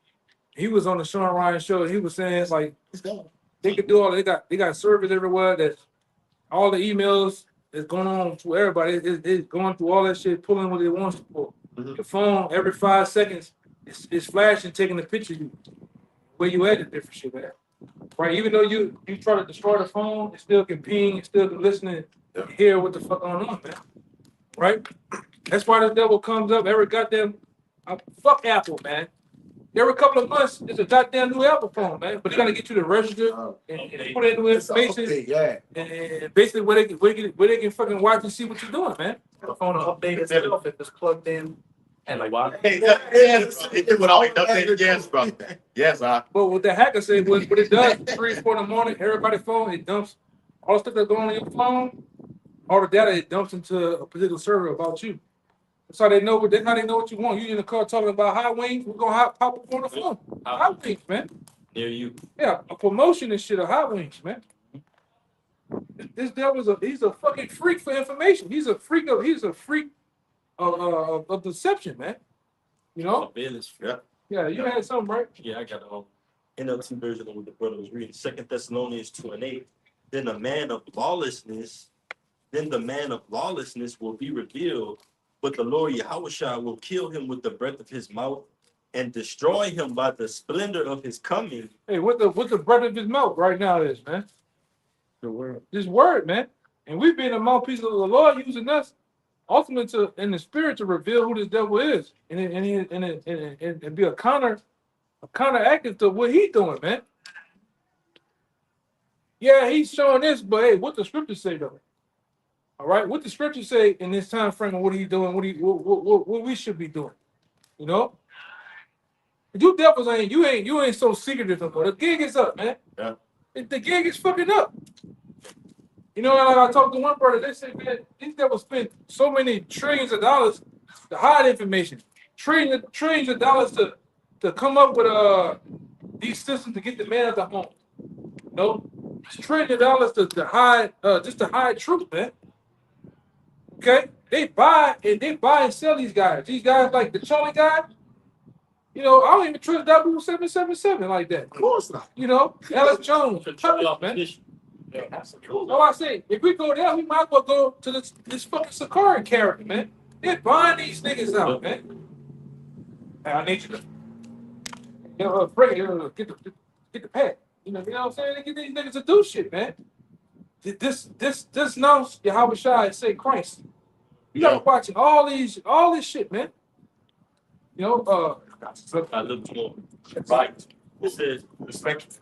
He was on the Sean Ryan show. He was saying like It's gone. they could do all. They got servers everywhere. That all the emails is going on to everybody. It's going through all that shit, pulling what it wants to pull. Mhm. The phone every 5 seconds, it's flashing, taking a picture of you where you at, different shit, man. Right? Even though you try to destroy the phone, it still can ping, it still can listen and hear what the fuck going on, man. Right? That's why the devil comes up every goddamn fuck Apple, man. Every couple of months, there's a goddamn new Apple phone, man. But they gotta get you to register and put in new information. Yeah. And basically where they can fucking watch and see what you're doing, man. The phone will update itself if it's plugged in. And like, why? Yes, it would always update. Yes, bro. Yes, But what the hacker said was what it does, 3 or 4 in the morning, everybody's phone, it dumps all the stuff that's going on your phone, all the data it dumps into a particular server about you. That's how they know what you want. You in the car talking about high wings, we're gonna pop up on the phone. High wings, man. Near you. Yeah, a promotion and shit of high wings, man. This devil's he's a fucking freak for information. He's a freak of deception, man. You know? Surveillance. Yeah. Yeah, you had something, right? Yeah, I got NLT version of what the brother was reading. 2 Thessalonians 2:8. Then the man of lawlessness will be revealed, but the Lord Yahawashi will kill him with the breath of his mouth and destroy him by the splendor of his coming. Hey, what the breath of his mouth right now is, man? The word. This word, man. And we've been a mouthpiece of the Lord using us ultimately in the spirit to reveal who this devil is and be a counteractive to what he's doing, man. Yeah, he's showing this, but hey, what the scriptures say though? All right, what the scriptures say in this time frame of what he's doing, what we should be doing, you know? You devils you ain't so secretive no more. The gig is up, man. Yeah. The gig is fucking up. You know, like I talked to one brother, they said, man, these devils spend so many trillions of dollars to hide information. Trillions of dollars to come up with these systems to get the man out the home. You know? It's trillions of dollars to hide just to hide truth, man. Okay? They buy and sell these guys. These guys like the Charlie guy. You know, I don't even trust W777 like that. Of course not. You know, Alex Jones, Control man. Yeah, absolutely. So I say, if we go there, we might as well go to this fucking Sakari character, man. They're buying these niggas out, man. Hey, I need you to, get the pad. You know what I'm saying? They get these niggas to do shit, man. This now YAHAWASHI say Christ. You gotta watch all this shit, man. You know, I look more. Right. It says, Respect.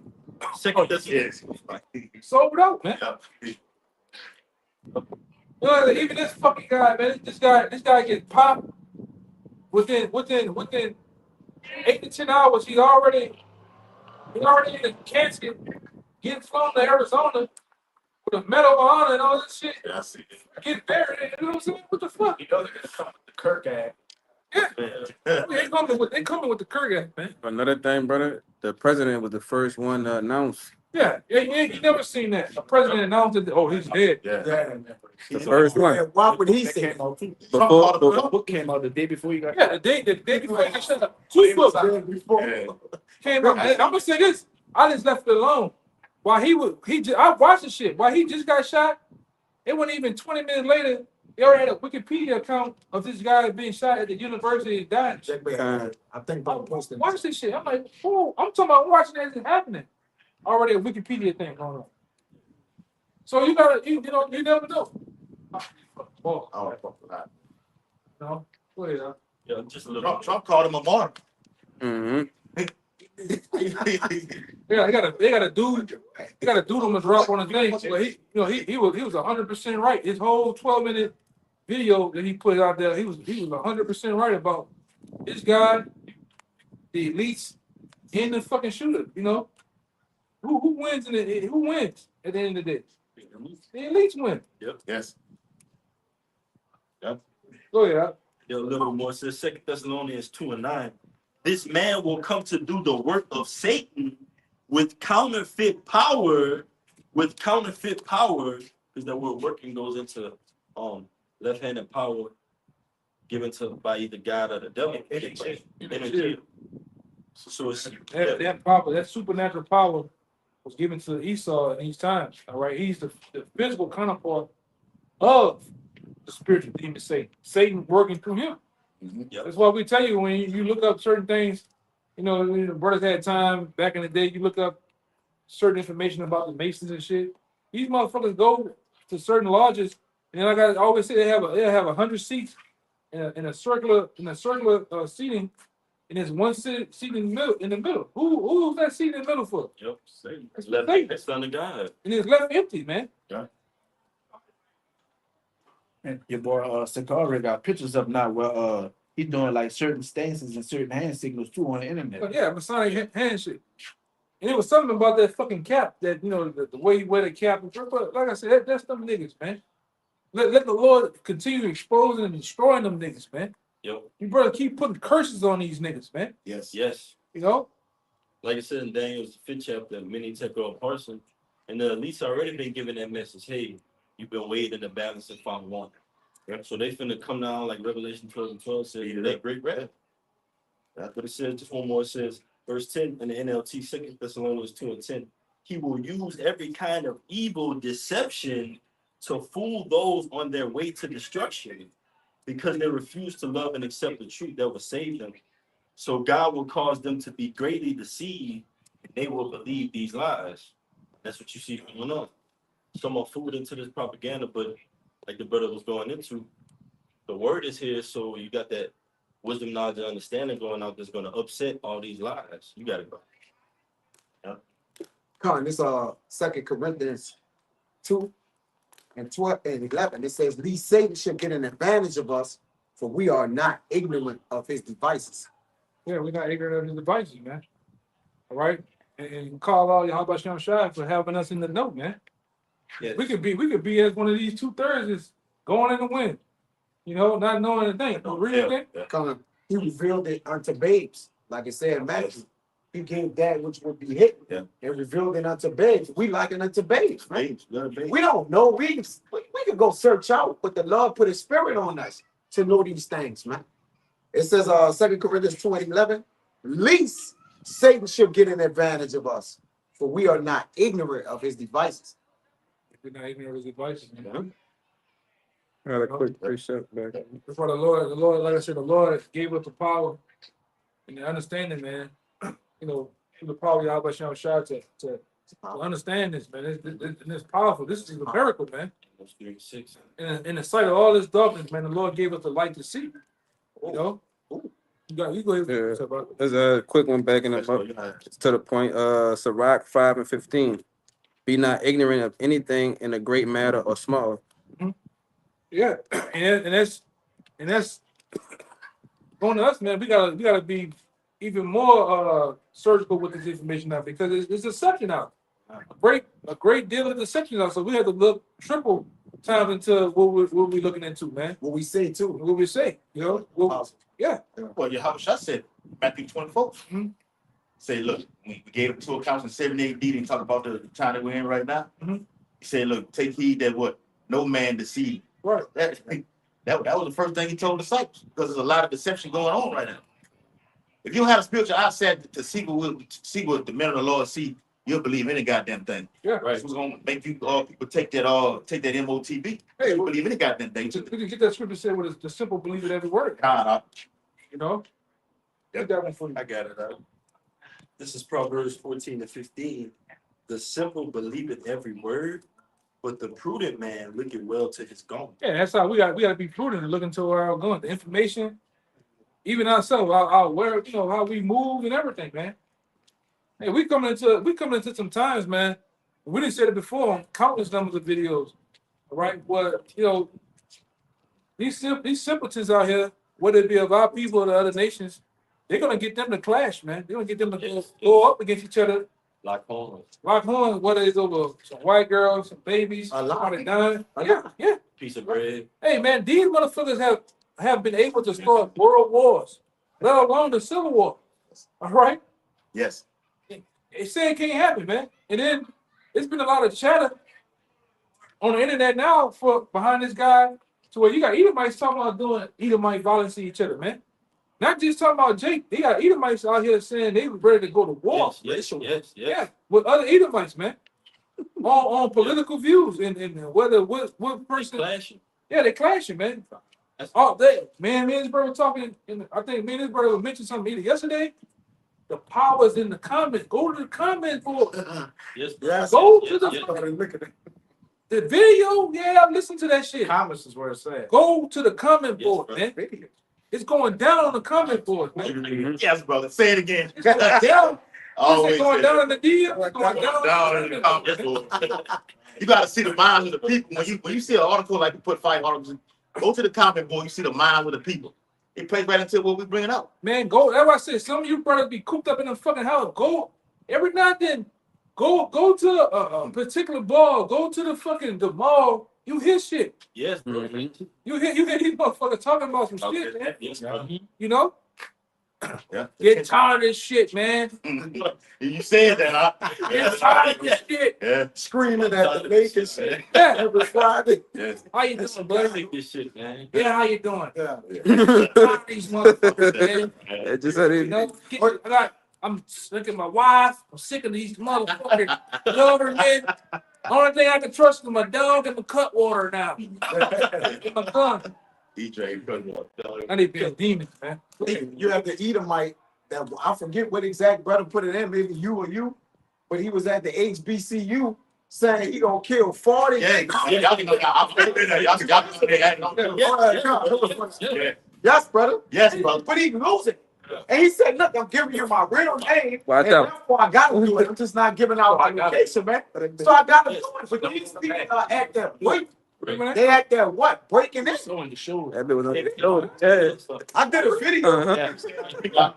second Yes. sold out, man. Yeah. You know, even this fucking guy, man. This guy gets popped within 8 to 10 hours. He's already in the casket, getting flown to Arizona with a medal of honor and all this shit. Yeah, I see it. Getting buried. You know what I'm saying? What the fuck? You know they're gonna come with the Kirk ad. Yeah, man. they coming with the Kirk act, man. Another thing, brother, the president was the first one to announce. Yeah, you never seen that. A president announced that, oh, he's dead. Yeah. The first one. Why would he That say? came out too. Before, The book came out the day before you got. Yeah, the day before he got shot up. 2 books Yeah. came out. I'm gonna say this. I just left it alone. While I watched the shit. While he just got shot, it wasn't even 20 minutes later. They already had a Wikipedia account of this guy being shot at the university and dying. Check me out. I think about posting. Watch this shit. I'm like, oh, I'm talking about watching it as it's happening. Already a Wikipedia thing going on. So you never know. Oh, Oh, fuck that. no. Go ahead, huh? Yeah, just a little. Trump called him a martyr. mm-hmm. Yeah, they got a dude on the drop on his name. But he was 100% right. His whole 12-minute video that he put out there, he was 100% right about this guy, the elites, and the fucking shooter. You know, who wins who wins at the end of the day? The elites win. Yes. Go ahead. Huh? Yeah, a little more. Says 2 Thessalonians 2:9. This man will come to do the work of Satan with counterfeit power. With counterfeit power, because that word working goes into left-handed power given to by either God or the devil. Energy. So it's That power, that supernatural power, was given to Esau in these times. All right, he's the physical counterpart of the spiritual demon Satan. Satan working through him. Yep. That's why we tell you when you look up certain things. You know, when the brothers had time back in the day, you look up certain information about the Masons and shit. These motherfuckers go to certain lodges, and like I always say, they have 100 seats in a circular seating, and there's one seat in the middle. Who's that seat in the middle for? Yep. Satan. That's Left, Satan. that's son of God. And it's left empty, man. And your boy Sakari got pictures up now where he's doing like certain stances and certain hand signals too on the internet. But yeah, Masonic handshake. And it was something about that fucking cap that, you know, the way he wear the cap. But like I said, that's them niggas, man. Let the Lord continue exposing and destroying them niggas, man. Yep. You brother keep putting curses on these niggas, man. Yes. Yes. You know? Like I said in Daniel's 5th chapter, many take a person, and the elites already been given that message. Hey, you've been weighed in the balance and found wanting. Yep. So they finna come down like Revelation 12:12 says, that great wrath. That's what it says. Just one more. It says, verse 10 in the NLT, 2 Thessalonians 2:10. He will use every kind of evil deception to fool those on their way to destruction, because they refuse to love and accept the truth that will save them. So God will cause them to be greatly deceived, and they will believe these lies. That's what you see going on. Some are fooled into this propaganda, but like the brother was going into, the word is here, so you got that wisdom, knowledge, and understanding going out that's going to upset all these lies. You got to go. Con, this 2 Corinthians 2 and 12 and 11. It says, "Lest Satan should get an advantage of us, for we are not ignorant of his devices." Yeah, we're not ignorant of his devices, man. All right? And call out YAHAWASHI for having us in the know, man. Yes. We could be as one of these 2/3 is going in the wind. You know, not knowing a thing. The real thing. Come, he revealed it unto babes, like it said in Matthew. He gave that which would be hidden and revealed it unto babes. We like it unto babes, right? We don't know. We can go search out, but the Lord put his spirit on us to know these things, man. It says 2 Corinthians 2:11, least Satan should get an advantage of us, for we are not ignorant of his devices. We're not ignorant of his advice. I got a quick precept back. That's why the Lord, like I said, the Lord gave us the power and the understanding, man. You know, through the power of YAHAWASHI to understand this, man. It's powerful. This is a miracle, man. In the sight of all this darkness, man, the Lord gave us the light to see. You know? You go ahead. Yeah. There's a quick one back in the book to the point. Sirach 5:15. Be not ignorant of anything in a great matter or small. Yeah, and that's on us, man. We gotta be even more surgical with this information now because it's deception out. A great deal of deception out. So we have to look triple times into what we're looking into, man. What we say too. What we say, you know. Yeah. Well, Yahawashi said Matthew 24. Say, look, we gave him 2 accounts in 7 AD and talk about the time that we're in right now. He said, look, take heed that what no man deceive. Right. That was the first thing he told the disciples because there's a lot of deception going on right now. If you don't have a spiritual eyesight to see what the men of the Lord see, you'll believe any goddamn thing. Yeah. Right. It's gonna make you people take that MOTB. Hey, you believe any goddamn thing. We can get that scripture said with the simple believe in every word. You know. Get that one for you. I got it. This is Proverbs 14:15. The simple believe in every word, but the prudent man looketh well to his going. Yeah, that's how we got to be prudent and look into where we're going. The information, even ourselves, our where, you know, how we move and everything, man. Hey, we coming into some times, man. We didn't say it before on countless numbers of videos, all right? What, you know, these simpletons out here, whether it be of our people or the other nations, they're gonna get them to clash, man. They're gonna get them to go up against each other. Lock horns. Whether it's over some white girls, some babies, somebody dying. Yeah. Piece of bread. Hey, man, these motherfuckers have been able to start world wars, let alone the Civil War. All right? Yes. They say it can't happen, man. And then it's been a lot of chatter on the internet now for behind this guy to where you got Edomites talking about doing Edomite violence to each other, man. Not just talking about Jake. They got Edomites out here saying they were ready to go to war. Yes. Yeah, with other Edomites, man. on political views and whether what person. Clashing. Yeah, they clashing, man. Oh, me and his brother were talking, and I think me and his brother mentioned something either yesterday. The power's in the comments. Go to the comments board. Yes. Go to the the video. Yeah, I'm listening to that shit. Comments is where it's at. Go to the comment Yes, board, bro. man. It's going down on the comment board, man. Yes, brother. Say it again. It's going down. Always It's going say down that. in the DM. It's going Down in the comments. You gotta see the minds of the people. When you see an article like you put 5 articles, go to the comment board. You see the minds of the people. It plays right into what we bringing up. Man, go. That's why I said some of you brothers be cooped up in the fucking house. Go every now and then. Go to a particular bar. Go to the mall. You hear shit. Yes, bro. You hear these motherfuckers talking about some shit, man. Yes, bro. You know? Yeah. Get tired of this shit, man. You said that, huh? Get tired of this shit. Yeah. Screaming at the naked shit. Yeah. Every Friday. Yes. How you Let's doing, buddy? take this shit, man. Yeah, how you doing? Yeah. Tired of these motherfuckers, man. It just said You it. know? I'm sick of my wife. I'm sick of these motherfucking government. Only thing I can trust is my dog and my cut water now. And my gun. DJ Cutwater. I need to be a demon, man. You have the Edomite that I forget what exact brother put it in, maybe you or you, but he was at the HBCU saying he gonna kill 40. Yeah, y'all can go. Yeah. Yes, brother. Yes, brother. But he losing. And he said, look, I'm giving you my real name. Watch and out. therefore I gotta do it. I'm just not giving out my location, man. So I gotta do it. But these people act that break. They act that what? Breaking this. On the shoulder. That bit was on the show. Yeah. I did a video. Uh-huh.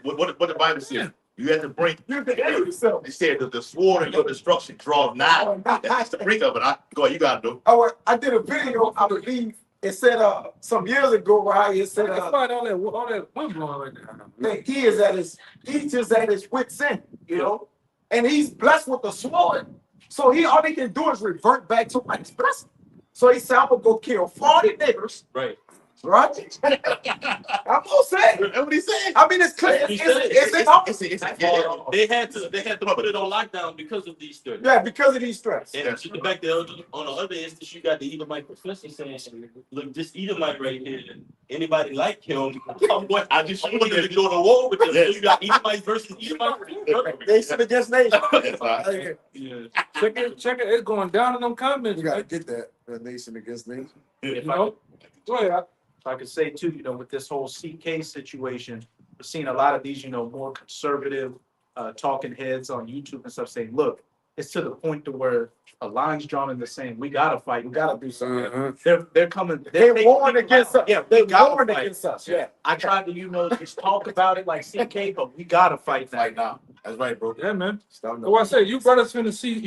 What the Bible says. You have to bring. You can hear yourself. They said that the sword of your destruction draws nigh. That's the brink of it. Go ahead, you gotta do. I did a video, I believe, it said some years ago, right? It said Despite all that wind blowing like that. that he's just at his wit's end, you know, and he's blessed with the sword. So all he can do is revert back to what he's blessed. So he said, I'm gonna go kill 40 niggers. Right. Right? I'm gonna say. That's what he said. I mean, it's clear. They had to put it on lockdown because of these threats. Yeah, because of these threats. And to the back there, on the other instance, you got the Edomite professor saying, look, this Edomite right here, anybody like him, I just want to go to war with them. So you got Edomite versus Edomite. Nation against nation. Yeah. Check it, it's going down in them comments. You gotta get that, nation against nation. You know? Go ahead. If I could say too, with this whole CK situation, we're seeing a lot of these, more conservative talking heads on YouTube and stuff saying, look, it's to the point to where a line's drawn in the sand. We gotta fight. We gotta do something. They're coming. They're warring against us. Yeah, They're warring against us. Yeah. I tried to, just talk about it like CK, but we gotta fight now. Right now. That's right, bro. Yeah, man. So I say, you brothers finna see,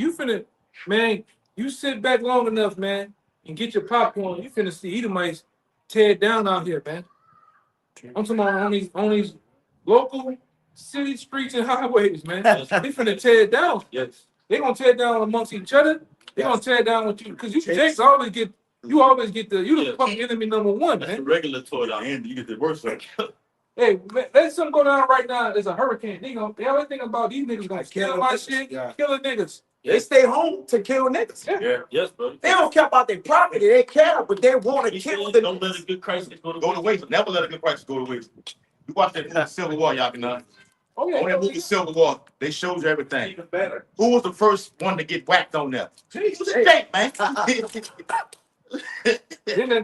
man, you sit back long enough, man, and get your popcorn. You finna see Edomites tear down out here, man. I'm talking about on these local city streets and highways, man. They finna tear it down. Yes. They gonna tear it down amongst each other. They gonna tear it down with you, because you Jakes always get the fucking enemy number one, That's man. the regular toy down. And you get the worst of it. Hey, man, let something go down right now. There's a hurricane. They only thing about these niggas gonna kill my shit, killing niggas. They stay home to kill niggas. Yeah. Yes, bro. They don't care about their property. They care, but they want to kill them. Don't let a good crisis go Go to waste. Never let a good crisis go to waste. You watch that movie Civil War, y'all can Oh yeah. on that movie Civil War, they showed you everything. Even better. Who was the first one to get whacked on there? It was Jake, man.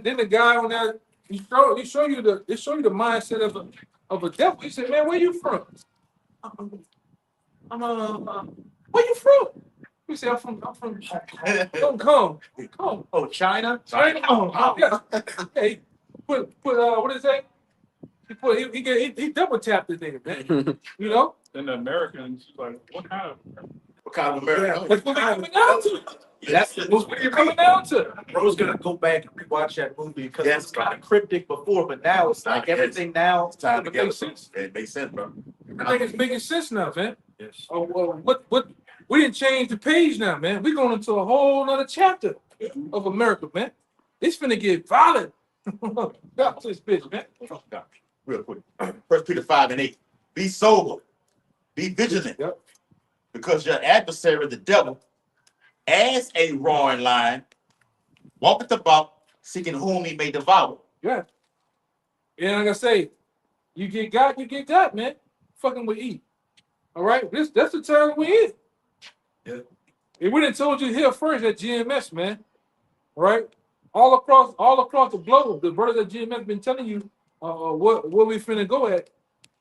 Then the guy on there, they show you the mindset of a devil. He said, "Man, where you from?" Where you from? He said, "I'm from. Don't come. Oh, China? China. Oh, yeah. Hey, put what is that? He double tapped the nigga, man. You know? And the Americans, like, what kind of? What kind of American? That's what they're coming down to. That's what you're coming down to. Bro's gonna go back and rewatch that movie because Yes, it's kind of cryptic before, but now it's like everything now. It's time to It makes get sense. it makes sense, bro. I think it's making sense now, man. Yes. Oh, well, what? We didn't change the page now, man. We're going into a whole nother chapter of America, man. It's finna get violent. Got this bitch, man. Real quick. 1 Peter 5:8. Be sober, be vigilant, Yep. because your adversary, the devil, as a roaring lion, walketh about, seeking whom he may devour. Yeah. And like I say, you get got, man. Fucking with E. All right, that's the time we in. Yeah. If we done told you here first at GMS, man. All right, all across the globe, the brothers at GMS been telling you what we finna go at,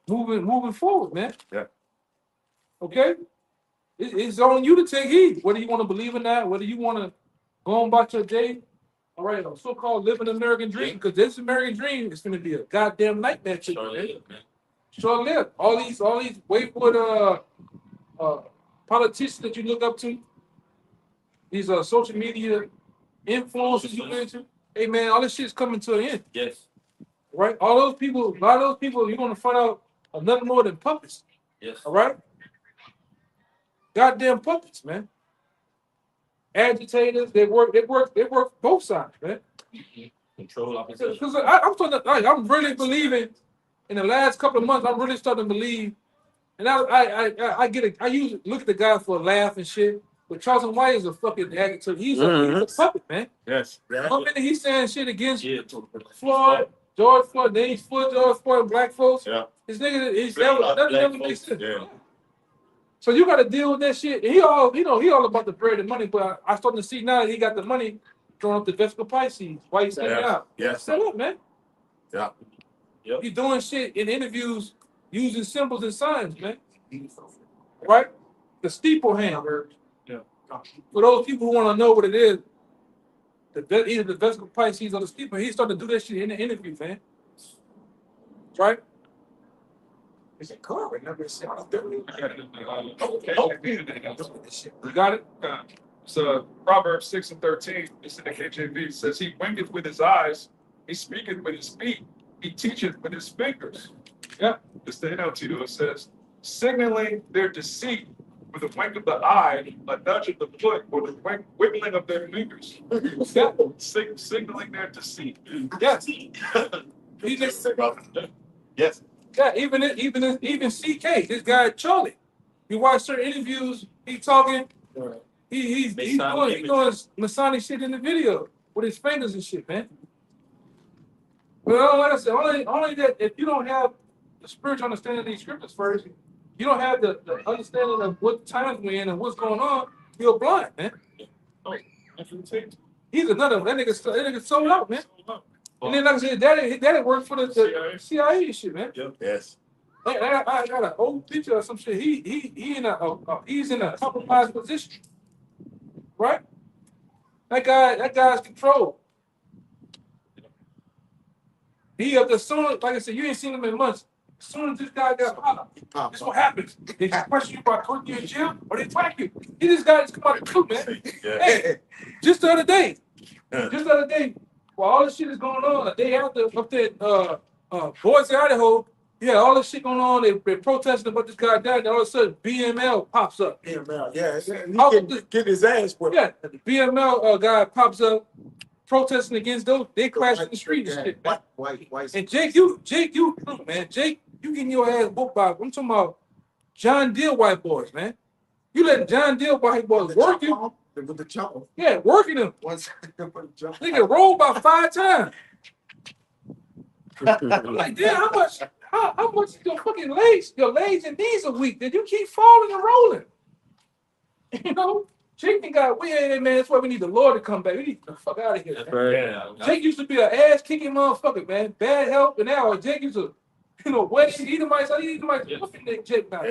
moving forward, man. Yeah. Okay. It's on you to take heed, whether you want to believe in that, whether you want to go on about your day. All right, a so-called living American dream, because this American dream is going to be a goddamn nightmare to you, man. Short-lived. All these wayward politicians that you look up to, these social media influencers you into. Hey man, all this shit's coming to an end. Yes. Right? A lot of those people, you're gonna find out are nothing more than puppets. Yes. All right? Goddamn puppets, man. Agitators, they work both sides, man. Control opposition. Because I'm really believing in the last couple of months, I'm really starting to believe, and I usually look at the guy for a laugh and shit, but Charles White is a fucking agitator. He's a puppet, man. Yes. One minute he's saying shit against Yeah. George Floyd, then he's for George Floyd and black folks. Yeah. This nigga, Black never folks, makes sense. yeah. So you got to deal with that shit. He all about the bread and money, but I starting to see now that he got the money throwing up the Vespa Pisces. Why you standing out? Yes. Set up, man. Yeah. Yep. He's doing shit in interviews using symbols and signs, man. Right? The steeple hand. Yeah. For those people who want to know what it is, either the Vespa Pisces or the steeple, he started to do that shit in the interview, man. Right? It's a current number. Shit, I'm doing You got it? So Proverbs 6:13, it's in the KJV, it says, he winketh with his eyes, he speaketh with his feet, he teacheth with his fingers. Yeah, it's the NLT, it says, signaling their deceit with a wink of the eye, a nudge of the foot, or the wiggling of their fingers. Yeah, signaling their deceit. Yes. He just, Yes. yeah, even CK, this guy Charlie. You watch certain interviews, he talking, he's doing Masonic shit in the video with his fingers and shit, man. Well, like I said, only that if you don't have the spiritual understanding of these scriptures first, you don't have the understanding of what times we're in and what's going on, you're blind, man. He's another that nigga sold out, man. And then like I said, daddy worked for the CIA and shit, man. Yes. I got an old picture of some shit. He's in a compromised position, right? That guy's controlled. He as soon as, like I said, you ain't seen him in months. As soon as this guy got popped, this what happens. They just question you about putting you in jail or they whack you. He just got to come out the truth, man. Yeah. Hey, just the other day, while all this shit is going on, a day after up there, Boise, Idaho, yeah, all this shit going on. They're protesting about this guy died. And all of a sudden, BML pops up. BML, yeah. He get his ass whipped. Yeah, the BML guy pops up, protesting against those. They crash in the street and shit, man. White. And Jake, you, man, Jake, you getting your ass whooped by. I'm talking about John Deere white boys, man. You let John Deere white boys work you. With the chopper. Yeah, working them. Once Nigga rolled about 5 times. I'm like, damn, how much your fucking legs and knees are weak that you keep falling and rolling? You know, Jake got man, that's why we need the Lord to come back. We need the fuck out of here. Man. Jake used to be an ass kicking motherfucker, man. Bad help, and now Jake used to, wet Edomites. I need Edomites whooping that Jake now.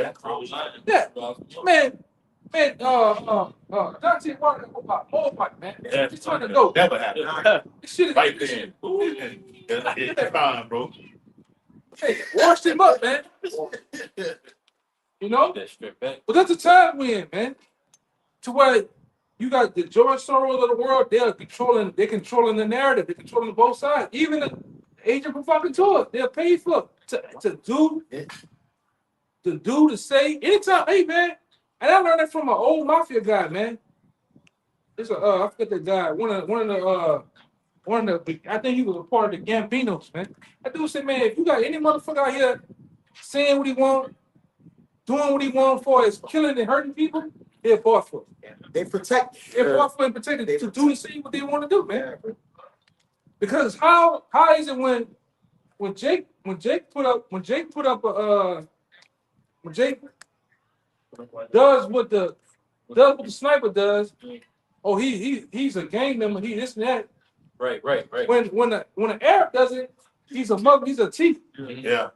Yeah, man. Man, Dante wanted to go by all white, man. He's trying to go. Never happened. This shit is Right then. It's fine, bro. Hey, washed him up, man. You know? But that's the time we're in, man. To where you got the George Soros of the world, they're controlling the narrative, they're controlling both sides. Even the agent provocateur, they're paid for to say anytime, hey man. And I learned that from an old mafia guy, man. It's I forget that guy. One of the I think he was a part of the Gambinos, man. That dude said, man, if you got any motherfucker out here saying what he want, doing what he want for is killing and hurting people, they're bought for it. They protect. They're bought for and protected to do and see what they want to do, man. Because how is it when Jake does what the sniper does? Oh, he's a gang member. He this and that. Right. When an Arab does it, he's a mother. He's a thief. Yeah.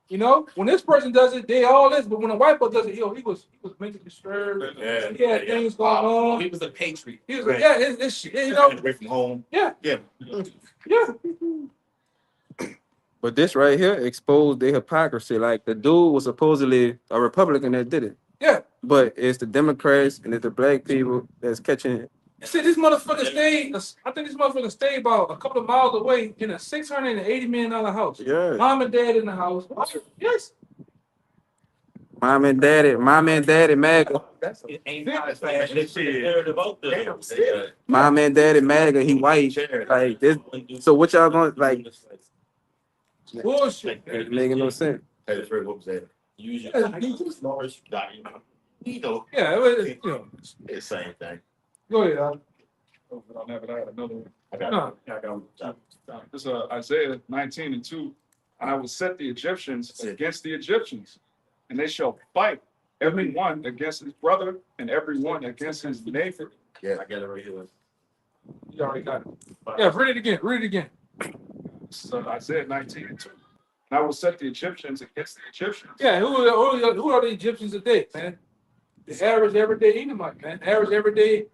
You know, when this person does it, they all this. But when a white boy does it, he was mentally disturbed. Yeah. He had things going on. He was a patriot. He was like, yeah, it's shit. You know, Away from home. yeah. But this right here exposed their hypocrisy. Like the dude was supposedly a Republican that did it. Yeah. But it's the Democrats and it's the black people that's catching it. See, this motherfucker stayed. I think this motherfucker stayed about a couple of miles away in a $680 million house. Yeah. Mom and dad in the house. Yes. Mom and daddy, MAGA. It ain't not as fast. Mom and daddy, MAGA, he white. Like this. So what y'all going like? Bullshit. It making no sense. Hey, what was that? Use your Yeah, it was, It's the same thing. go ahead. I had another one. I got No. This is Isaiah 19:2. And I will set the Egyptians against the Egyptians, and they shall fight every one against his brother and every one against his neighbor. Yeah, I got it right here. You already got it. Yeah, read it again. So Isaiah 19:2. And I will set the Egyptians against the Egyptians. Yeah, who are the Egyptians today, man? The average everyday Edomite, man. Average everyday,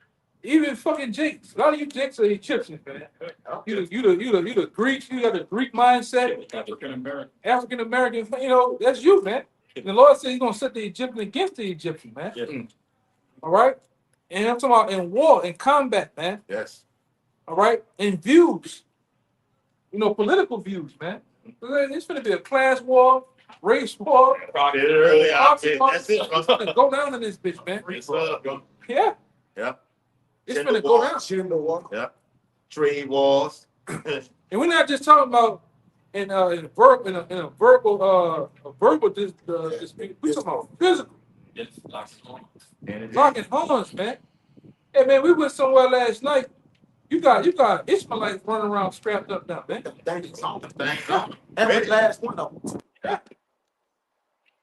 even fucking Jakes. A lot of you Jakes are Egyptians, man. You the Greeks. You got the Greek mindset. African American. African American. You know, that's you, man. The Lord said he's gonna set the Egyptian against the Egyptian, man. Yes. All right. And I'm talking about in war, in combat, man. Yes. All right. In views, political views, man. It's gonna be a class war, race war. That's it. It's gonna go down in this bitch, man. Yeah. Yeah. It's gonna go down. Gender war. Yeah. Trade wars. And we're not just talking about in a verbal dispute. We're talking about physical. Yes. Locking horns, man. Hey man, we went somewhere last night. You got Ishmaelites running around strapped up now, man. Things on. Things on. Every last one of them.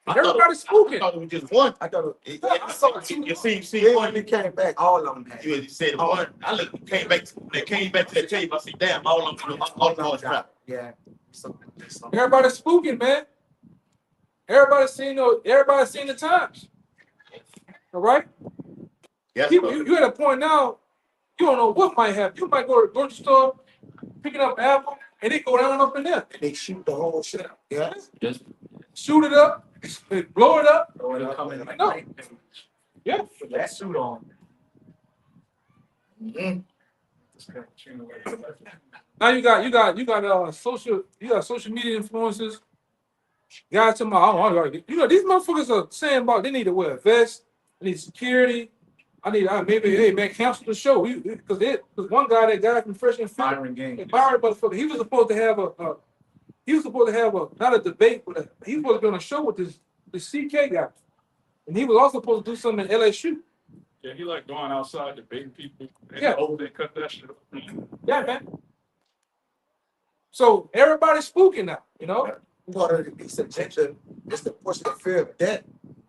Everybody's spooking. I thought it was just one. I got I saw two. You see when one. they came back, all of them had. You said one. I looked, came back to that tape. I see, damn, all of them was trapped. Yeah. Everybody's spooking, man. Everybody's seen the times. All right? Yes, People, you at a point now, you don't know what might happen. You might go to the grocery store, picking up an apple, and they go down up in there. They shoot the whole shit up. Yeah. Yes. Shoot it up, blow it up. Come in like No. night. Yeah. With that suit on. Now you got social media influencers. Guys talking about, these motherfuckers are saying about they need to wear a vest, they need security. Maybe hey man, cancel the show. Because one guy, that guy from Fresh and Fit, Byron game. Byron motherfucker, he was supposed to have not a debate, but he was supposed to be on a show with this CK guy. And he was also supposed to do something in LSU. Yeah, he like going outside debating people. And Yeah. they cut that shit up. Yeah, man. So everybody's spooking now, Part of the agenda is to push the fear of death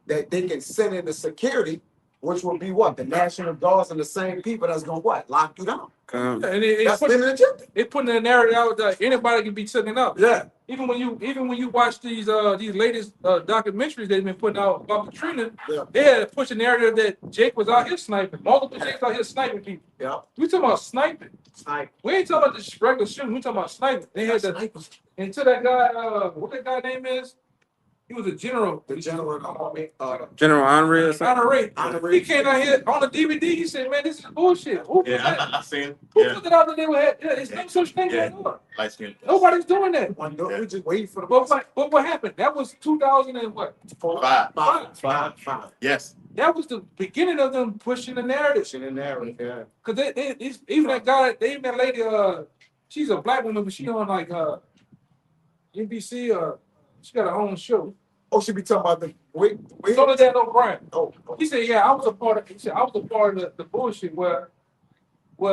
that they can send in the security, which will be what? The National Guards and the same people that's gonna what? Lock you down. And That's been the agenda. it putting the narrative out that anybody can be taken up. Yeah. Even when you watch these latest documentaries they've been putting out about Katrina, Yeah. they had to push the narrative that Jake was out here sniping. Multiple Jakes out here sniping people. Yeah. We talking about sniping. Snipe. We ain't talking about just regular shooting. We talking about sniping. They had to until that guy, what that guy name is? He was a general. The general General Henry or something. Honorary. He came out here on the DVD. He said, "Man, this is bullshit. Who put Yeah, that? I seen. Who Yeah, put that out that they were had? Yeah, it's no such thing Yeah. going on. light skin. Nobody's doing that." one. We just wait for the But what happened? That was 2000 and what? Five. Yes. That was the beginning of them pushing the narrative. Pushing in there. Yeah. Cause even that guy, even that lady, she's a black woman, but she on like NBC. She got her own show. Oh, she be talking about the wait. So does that O'Brien. Oh, He said, "Yeah, I was a part of." He said, "I was a part of the bullshit where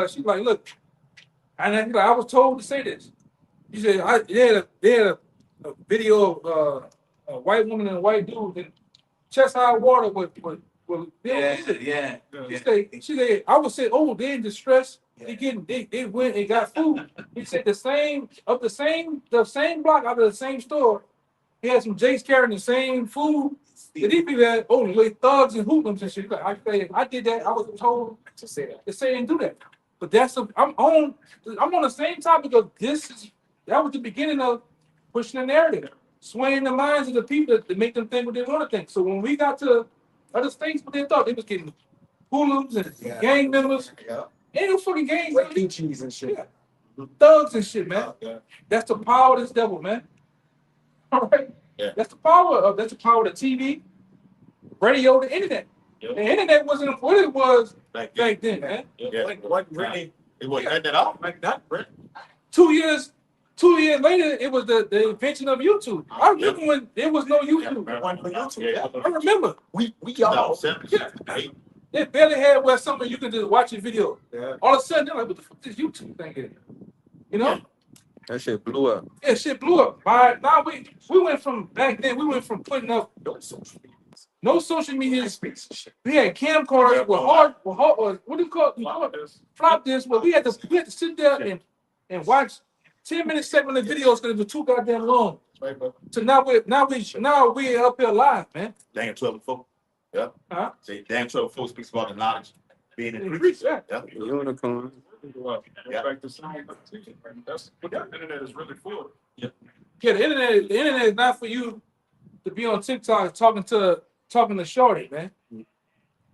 she's like, look," and then he's like, "I was told to say this." He said, they had a video of a white woman and a white dude in chest high water with Yeah. She said, I would say, oh, they in distress. They went and got food. He said the same block out of the same store. He had some Jakes carrying the same food. And these people had like thugs and hoodlums and shit. I did that. I was told to say that. to say and do that. But I'm on the same topic of that was the beginning of pushing the narrative, swaying the minds of the people to make them think what they want to think. So when we got to other states, what they thought they was getting hoodlums and gang members. Yeah. Ain't no fucking gang Like members. cheese and shit. Yeah. Thugs and shit, man. Yeah. That's the power of this devil, man. All right. Yeah. That's the power of the TV, radio, the internet. Yep. The internet wasn't what it was Back back then, man. Yeah. Like what really? It wasn't nothing at all. Like that, really? 2 years later, it was the invention of YouTube. I remember when there was no YouTube. One for YouTube. Yeah. I remember. We all. They barely had where something you could just watch a video. Yeah. All of a sudden, they're like, what the fuck is this YouTube thing is? You know? That shit blew up. Yeah, shit blew up. Now we went from back then, we went from putting up no social media. We had camcorders with hard, what do you call it? Flop this. Well, we had to sit there and watch 10-minute segment of videos because it was too goddamn long. So now we're up here live, man. Dang 12 and 4. Yeah. Huh? Say damn 12 and 4 speaks about the knowledge being in Increase that. Yeah. Unicorn. Yeah. Back to saying that's what the internet is really for. Yeah, the internet is not for you to be on TikTok talking to Shorty, man.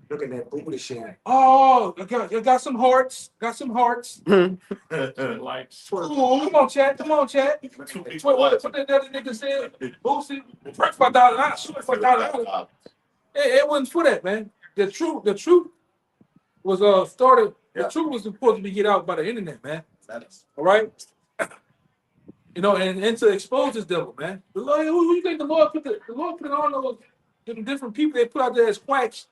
Look at that booty sharing. Oh, you got some hearts. Got some hearts. Like, Ooh, come on, chat. Come on, chat. What that other nigga said? Boosie, break for $1, shoot for $1. It wasn't for that, man. The truth was started. The truth was supposed to be get out by the internet, man. All right. You know, and to expose this devil, man. The Lord, who you think the Lord put it on those different people they put out there as quacks?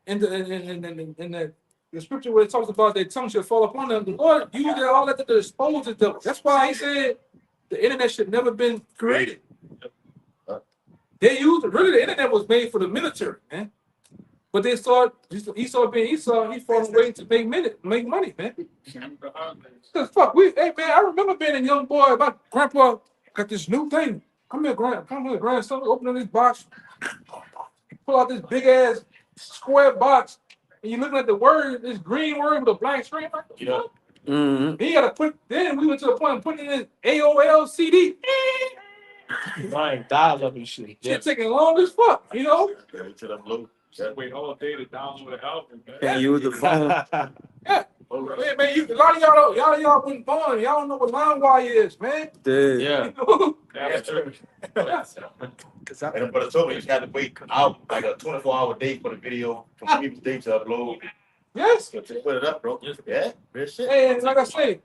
And the scripture where it talks about their tongue shall fall upon them, the Lord used all that to expose the devil. That's why he said the internet should never been created. They used it. Really, the internet was made for the military, man. But they saw Esau being Esau, he found a way to make money, man. Cause fuck, hey man, I remember being a young boy. My grandpa got this new thing. Come here, grandson, opening this box, pull out this big ass square box, and you looking at the word, this green word with a black screen. Yeah. Mm-hmm. He had to then we went to the point of putting in AOL CD. Right, dial-up and shit. Shit taking long as fuck, you know? To the blue. wait all day to download an album, man. Can't use the phone. Yeah. Man, a lot of y'all wasn't born. Y'all don't know what LimeWire is, man. Dude. Yeah. You know? That's true. And the brother told me you had to wait out like a 24-hour day for the video from people's day to upload. Yes. So just put it up, bro. Yeah, real shit. And like I say,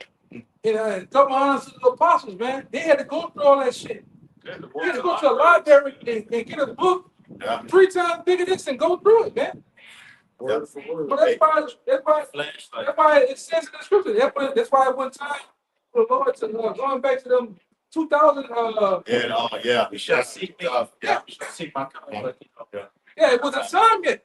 double honors to the apostles, man. They had to go through all that shit. Yeah, the They had to boy- go to a library and get a book Yeah. 3 times bigger than this and go through it, man. Word for word. But that's why it says in the scripture. That's why at one time the Lord going back to them 2000 Yeah. You shall seek me. Yeah. You shall seek my coming. yeah, it was a time yet.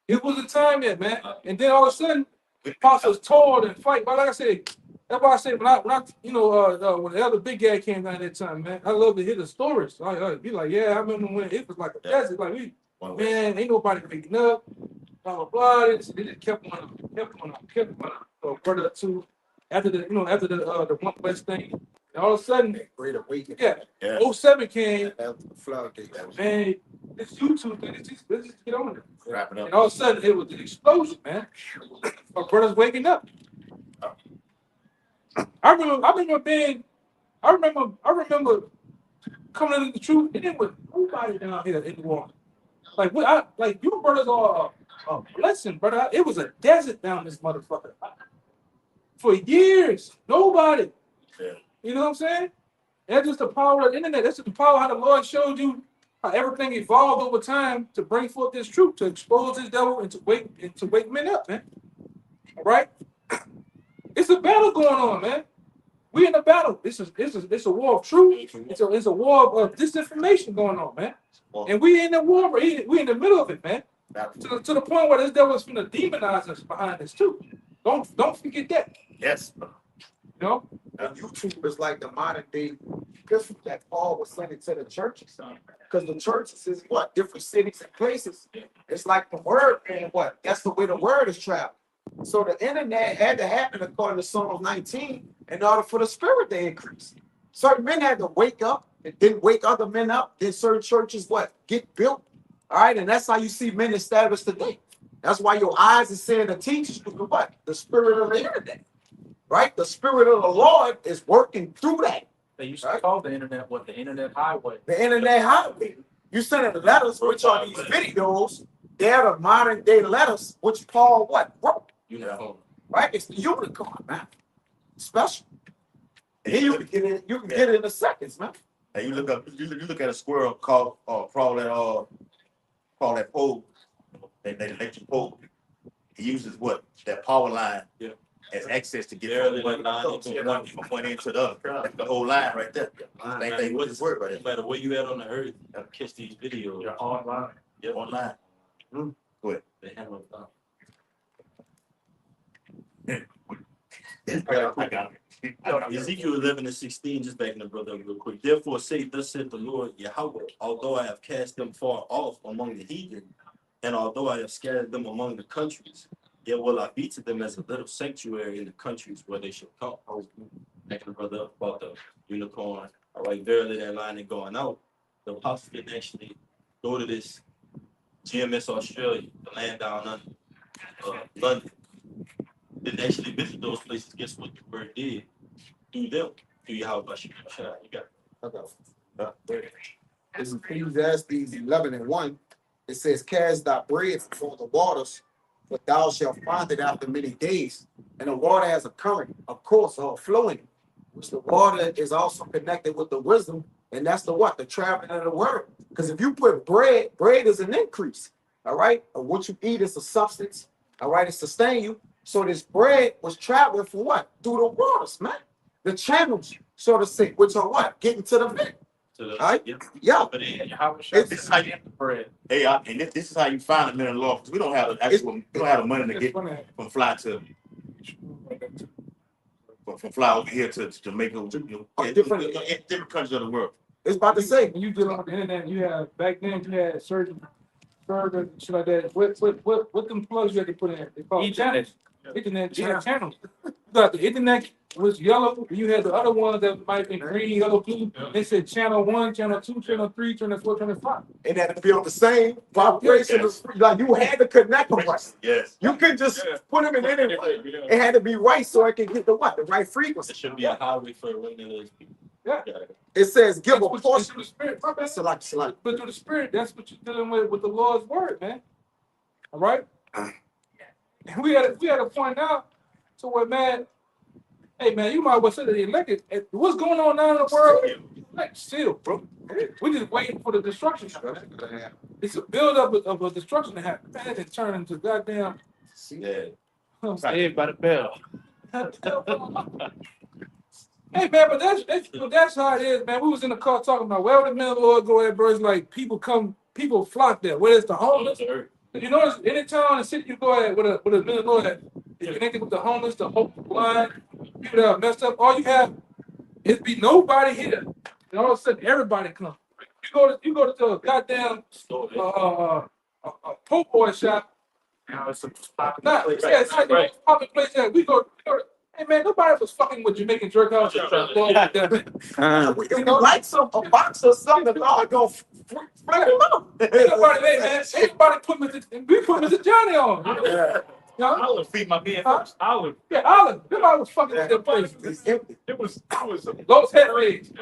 It was a time yet, man. And then all of a sudden, the apostles toiled and fight. But like I said, that's why I said when I when the other big guy came down that time, man, I love to hear the stories. I'd be like, yeah, I remember when it was like a desert, like man, ain't nobody picking up, blah blah blah. They just kept on up. So brother two, after the one West thing, and all of a sudden, Great awakening. yeah, 07 came, After the floodgate. man, this YouTube thing, let's just get on it. Wrapping And up. all of a sudden, it was an explosion, man. My brother's waking up. I remember coming into the truth, and it was nobody down here anymore. Like you brothers are a blessing, brother. It was a desert down this motherfucker. For years, nobody. Yeah. You know what I'm saying? That's just the power of the internet. That's just the power how the Lord showed you how everything evolved over time to bring forth this truth, to expose this devil and to wake men up, man. All right? It's a battle going on, man. We in a battle. It's a war of truth. It's a war of disinformation going on, man. And we in the war. We in the middle of it, man. To the point where this devil is going to demonize us behind this too. Don't forget that. Yes. You know. And YouTube is like the modern day epistle that Paul was sending to the churches. Because the churches is what? Different cities and places. It's like the word, and what? That's the way the word is traveling. So the internet had to happen according to Psalm 19 in order for the spirit to increase. Certain men had to wake up and then wake other men up. Then certain churches what? Get built. All right, and that's how you see men established today. That's why your eyes are saying the teachers do what? The spirit of the internet. Right? The spirit of the Lord is working through that. They used to call the internet what? The internet highway. The internet highway. You sending letters, which are these videos. They're the modern day letters, which Paul what? Wrote. Uniform. Right? It's the unicorn, man. Special. And here you can get it. You can get it in a seconds, man. And you look at a squirrel crawl that pole, that electric pole. He uses what? That power line as access to get Barely from one end to the other. That's the whole line right there. Same thing with this word right No matter where you at on the earth, you gotta catch these videos. You're online. Yeah, there. Online. Go ahead. They handle it. I got it. Ezekiel 11:16, just backing the brother up real quick. Therefore say, thus saith the Lord Yahawah, although I have cast them far off among the heathen, and although I have scattered them among the countries, yet will I be to them as a little sanctuary in the countries where they shall come. Backing the brother up about the unicorn. All right, verily that line is going out. the apostles didn't actually go to this GMS Australia, the land down under London. Didn't actually visit those places. Guess what the word did? Through them. Through YAHAWASHI. You got it. It's Ecclesiastes 11:1. It says, "Cast thy bread before the waters, but thou shalt find it after many days." And the water has a current, a course, or a flowing, which the water is also connected with the wisdom, and that's the what? The traveling of the word. Because if you put bread is an increase, all right? Or what you eat is a substance, all right? It sustain you. So this bread was traveling for what? Through the waters, man. The channels, so to say, which are what? Getting to the vent. Right? Yeah. But It's- This is how you, hey, and this is how you find them in the law. Because we don't have the actual, we don't have the money to It's get funny. from fly to from fly over here to Jamaica, different countries of the world. It's about to say, When you deal on the internet, you have back then you had surgeon, server, shit like that. What them plugs you had to put in? They call channels. Internet, you had channels. You got the internet was yellow, and you had the other ones that might be green, yellow, blue. They said channel 1, channel 2, channel 3, channel 4, channel 5. and that to be on the same vibration, like you had to connect them right. Yes. You could just put them in anyway. It had to be right so it can get the what? The right frequency. It should be a highway for winning those people. Yeah. It says, give a It's portion. through the spirit. My bad. Select. But through the spirit, that's what you're dealing with the Lord's word, man. All right? And we had to point out to where, man, hey, man, you might well say that the elected, what's going on now in the world? Like, still, bro. We're just waiting for the destruction to happen. It's a buildup of a destruction to happen. Man, it turn into goddamn. Yeah. Saved by the bell. Hey, man, but that's how it is, man. We was in the car talking about where would the men of the Lord go at, bro. It's like people flock there. Whether it's the homeless, you notice any town in the city you go at with a men of the Lord that is connected with the homeless, the blind, people that are messed up. All you have is be nobody here, and all of a sudden everybody come. You go to the goddamn po' boy shop. Now it's a Nah, yeah, it's like the most popular place that we go. Hey man, nobody was fucking with Jamaican jerk house. If you like a box or something, God go flip them up. Ain't nobody, hey man, everybody we put Mr. Johnny on. Yeah. You know? I would feed my man first. Olive. Yeah, Olive. Nobody was fucking with that place. It was Los Headways.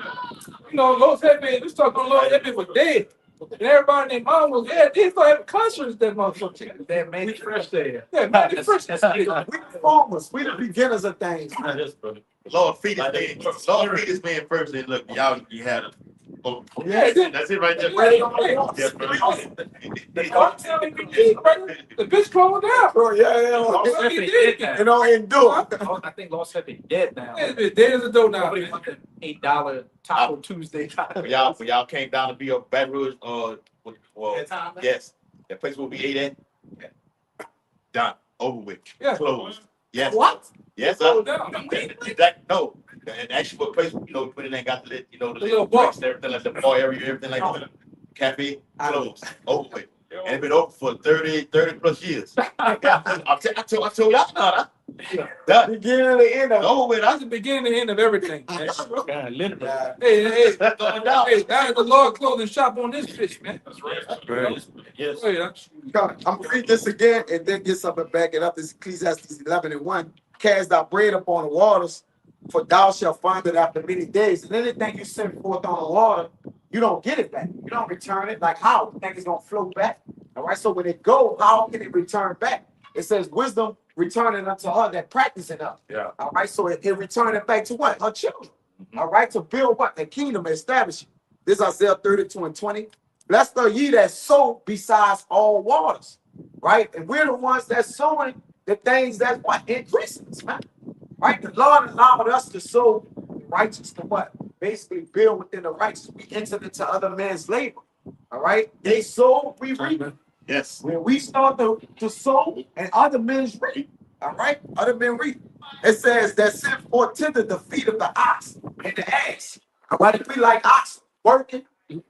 You know, Los Headways, we talking about Los Headways was dead. And everybody named mom was dead. They started having concerts that motherfucker. that made it fresh there. Yeah, man, it's fresh. We the farmers, we the beginners of things. Lord feed this man. Lord feed this man first, and look, y'all, you had a. Oh, Yeah, that's it right there. Yes, brother. The bitch closed down. Oh, yeah. You know, endure. I think Lost Heavy dead now. Yeah, it's dead as a dough now. Nobody want the $8 Taco Tuesday. For y'all came down to be a Baton Rouge, well, That time, man? yes, that place will be ate at. Done, over with, Yeah. closed. Yes. What? Yes, sir. Closed down. No, the actual place, when it ain't got the little little box. box, everything like the bar area, everything like that. Cafe closed, over with, and it's been open for 30 plus years. I told y'all now. Done, Beginning and the end of over with. That's the beginning and end of everything. Literally. Hey, That's going down. that is the Lord clothing shop on this bitch, man. That's right. Right. Yes. Wait, I'm gonna read this again and then get something back it up. This is Ecclesiastes 11:1. Cast thy bread upon the waters, for thou shalt find it after many days. And anything you send forth on the water, you don't get it back. You don't return it. Like how? You think it's gonna flow back? All right. So when it go, how can it return back? It says wisdom returning unto her that practice it up. Yeah. All right. So it return it back to what? Her children. All right. To build what? The kingdom, establish it. This is Isaiah 32:20. Blessed are ye that sow besides all waters. Right. And we're the ones that sowing the things that's what increasing us, man. Right? The Lord allowed us to sow righteous to what? Basically build within the righteous. We entered into other men's labor. All right. They sow, we reap. Yes. When we start to sow and other men reap, all right, other men reap. It says that sent forth thither the feet of the ox and the ass. All right, if we like ox working,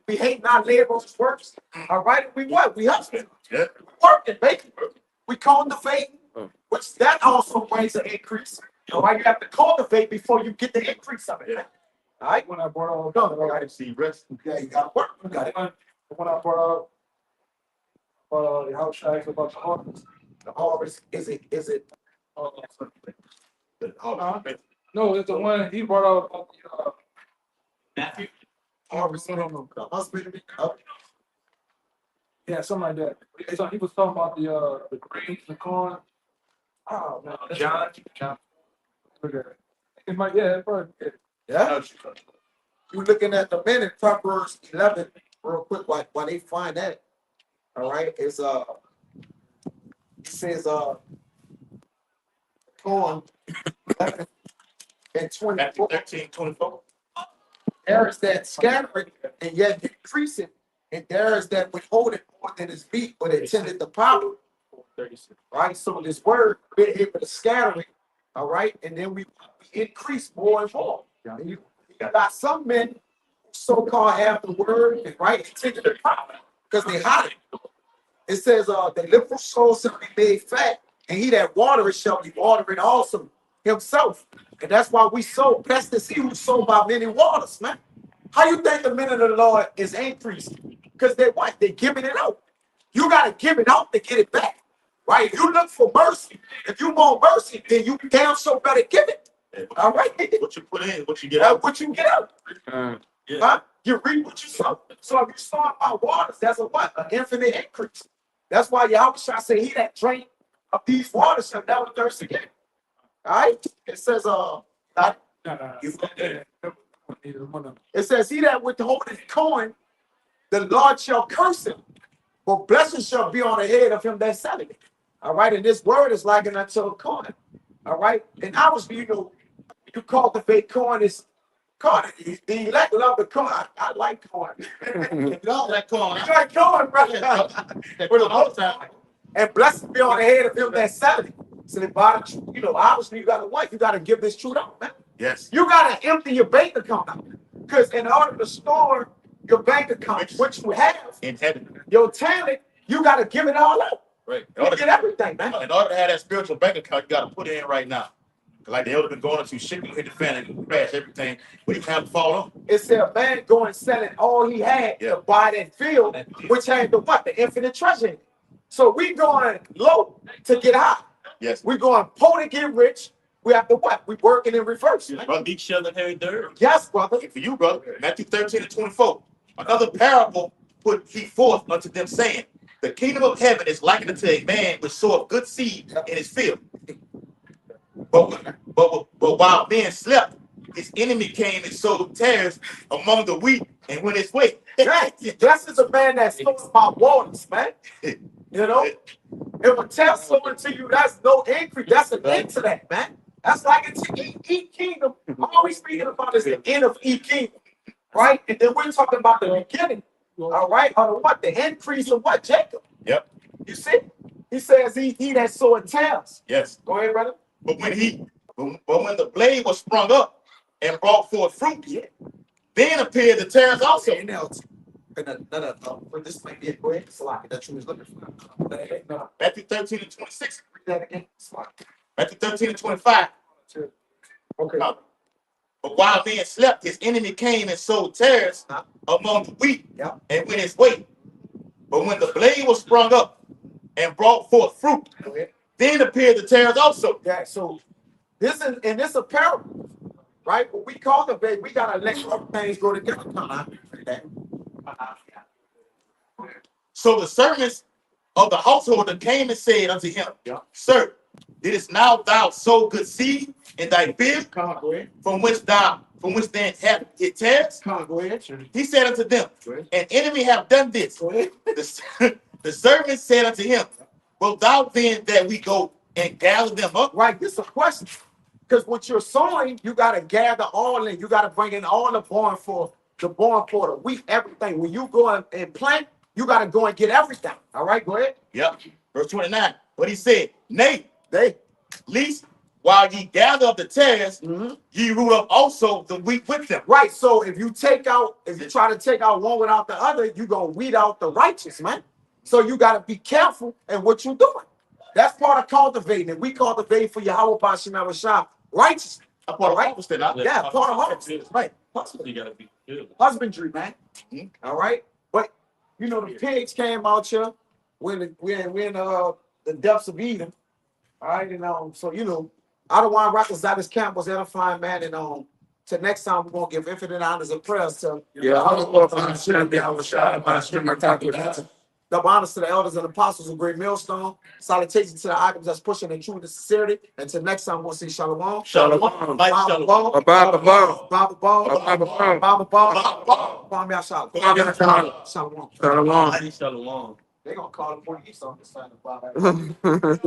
we hate not labor's works. All right, we what? We hustle. Yeah. We working, baby. We cultivate, which that also brings an increase. All right, you have to cultivate before you get the increase of it. All right, When I brought out, no, I see rest. yeah, you gotta work. You got it. when I brought out, the house shack about the harvest. The harvest is it? No, it's the one he brought out about the, Matthew. Harvest. no. The husband. Yeah, something like that. So he was talking about the grains, the corn. Oh man, John. look at it. It might, yeah, it's probably, yeah. Yeah. You looking at the men in Proverbs 11 real quick while they find that. All right, it's it says corn 11 and 24. 13:24. There is that scattering and yet increasing, and there is that withholding more than is meat, but intended the power. 36. Right, so this word we're able to scattering, all right, and then we increase more and more. And you got some men who so-called have the word and right intended the power because they hide it. It says, the liberal soul shall be made fat, and he that watereth shall be watering also himself. And that's why we sow. Blessed is he who sow by many waters, man. How you think the men of the Lord is increasing? Because they what? They're giving it out. You got to give it out to get it back. Right? If you look for mercy, if you want mercy, then you damn so better give it. All right? What you put in, what you get out. What you get out. Yeah. Huh? You reap what you sow. So if you sow my waters, that's a what? An infinite increase. That's why YAHWASHI say he that drink of these waters shall never thirst again. All right? It says, it says, he that withholdeth coin, the Lord shall curse him, but blessing shall be on the head of him that selling it. All right, and this word is likened unto a coin. All right, and obviously, you cultivate corn is corn. The elect love the corn. I like corn. You don't like corn. You like corn, brother. For the most time. And blessing be on the head of him that selling it. So they buy the truth. Obviously, you got to what? You got to give this truth out, man. Yes. You got to empty your bank account out. Because in order to store your bank account, which you have, In heaven. your talent, you got to give it all out. Right. You get everything, man. In order to have that spiritual bank account, you got to put it in right now. Like the elder been going into shit, you hit the fan and crash everything. But you have to fall on. It said a man going selling all he had to buy that field, which had the what? The infinite treasure in it. So we going low to get high. Yes. We going poor to get rich. We have to what? We working in reverse. Man. Brother, Each other Harry Dirt. Yes, brother. for you, brother, Matthew 13:24. Another parable put he forth unto them, saying, the kingdom of heaven is likened unto a man which soweth good seed in his field. But while men slept, his enemy came and sowed tares among the wheat and went his way. Right. This is a man that sows my waters, man. You know, if a tare sow into you, that's no increase. That's an end to that, man. That's like it's E kingdom. All we speaking about is the end of E kingdom, right? And then we're talking about the beginning, all right? Or what? The increase of what? Jacob. Yep. You see? He says he that soweth tares. Yes. Go ahead, brother. But when the blade was sprung up and brought forth fruit, then appeared the tares also. And now, this might be a great slide that you was looking for. Matthew 13:26. Read that again. Slide. Matthew 13:25. Okay. But while men slept, his enemy came and sowed tares among the wheat and went his way. But when the blade was sprung up and brought forth fruit, then appeared the tares also. Yeah, so this is a parable, right? What we cultivate, we gotta let other things go together. So the servants of the householder came and said unto him, Sir, didst now thou sow good seed in thy field, from which then hath it tares? He said unto them, an enemy have done this. The servants said unto him, Wilt thou then that we go and gather them up? Right, this is a question. Because what you're sowing, you gotta gather all in. You gotta bring in all the barn for the wheat, everything. When you go and plant, you gotta go and get everything. All right, go ahead. Yep. Verse 29. But he said, Nay, They. least while ye gather up the tares, ye root up also the wheat with them. Right. So if you try to take out one without the other, you're gonna weed out the righteous, man. So you gotta be careful in what you're doing. That's part of cultivating. And we cultivate for YAHAWAH, bahasham, righteousness. I'm part of harvest then. Yeah, part of harvest. Right. You gotta be good. Husbandry, man. All right. But you know, the pigs came out here when the depths of Eden. All right, and so you know, I don't want to rock this camp was edifying, man, and till next time we're gonna give infinite honors and prayers to YAHAWASHI. double honors to the elders and apostles of Great Millstone. Salutations to the items that's pushing in truth and sincerity. Until next time, we'll see Shalawam. Shalawam. Like Shalawam. Baba Baba. Baba Baba. Baba Baba Shalawam. Shalawam. Shalom. They're gonna call the police on this side of the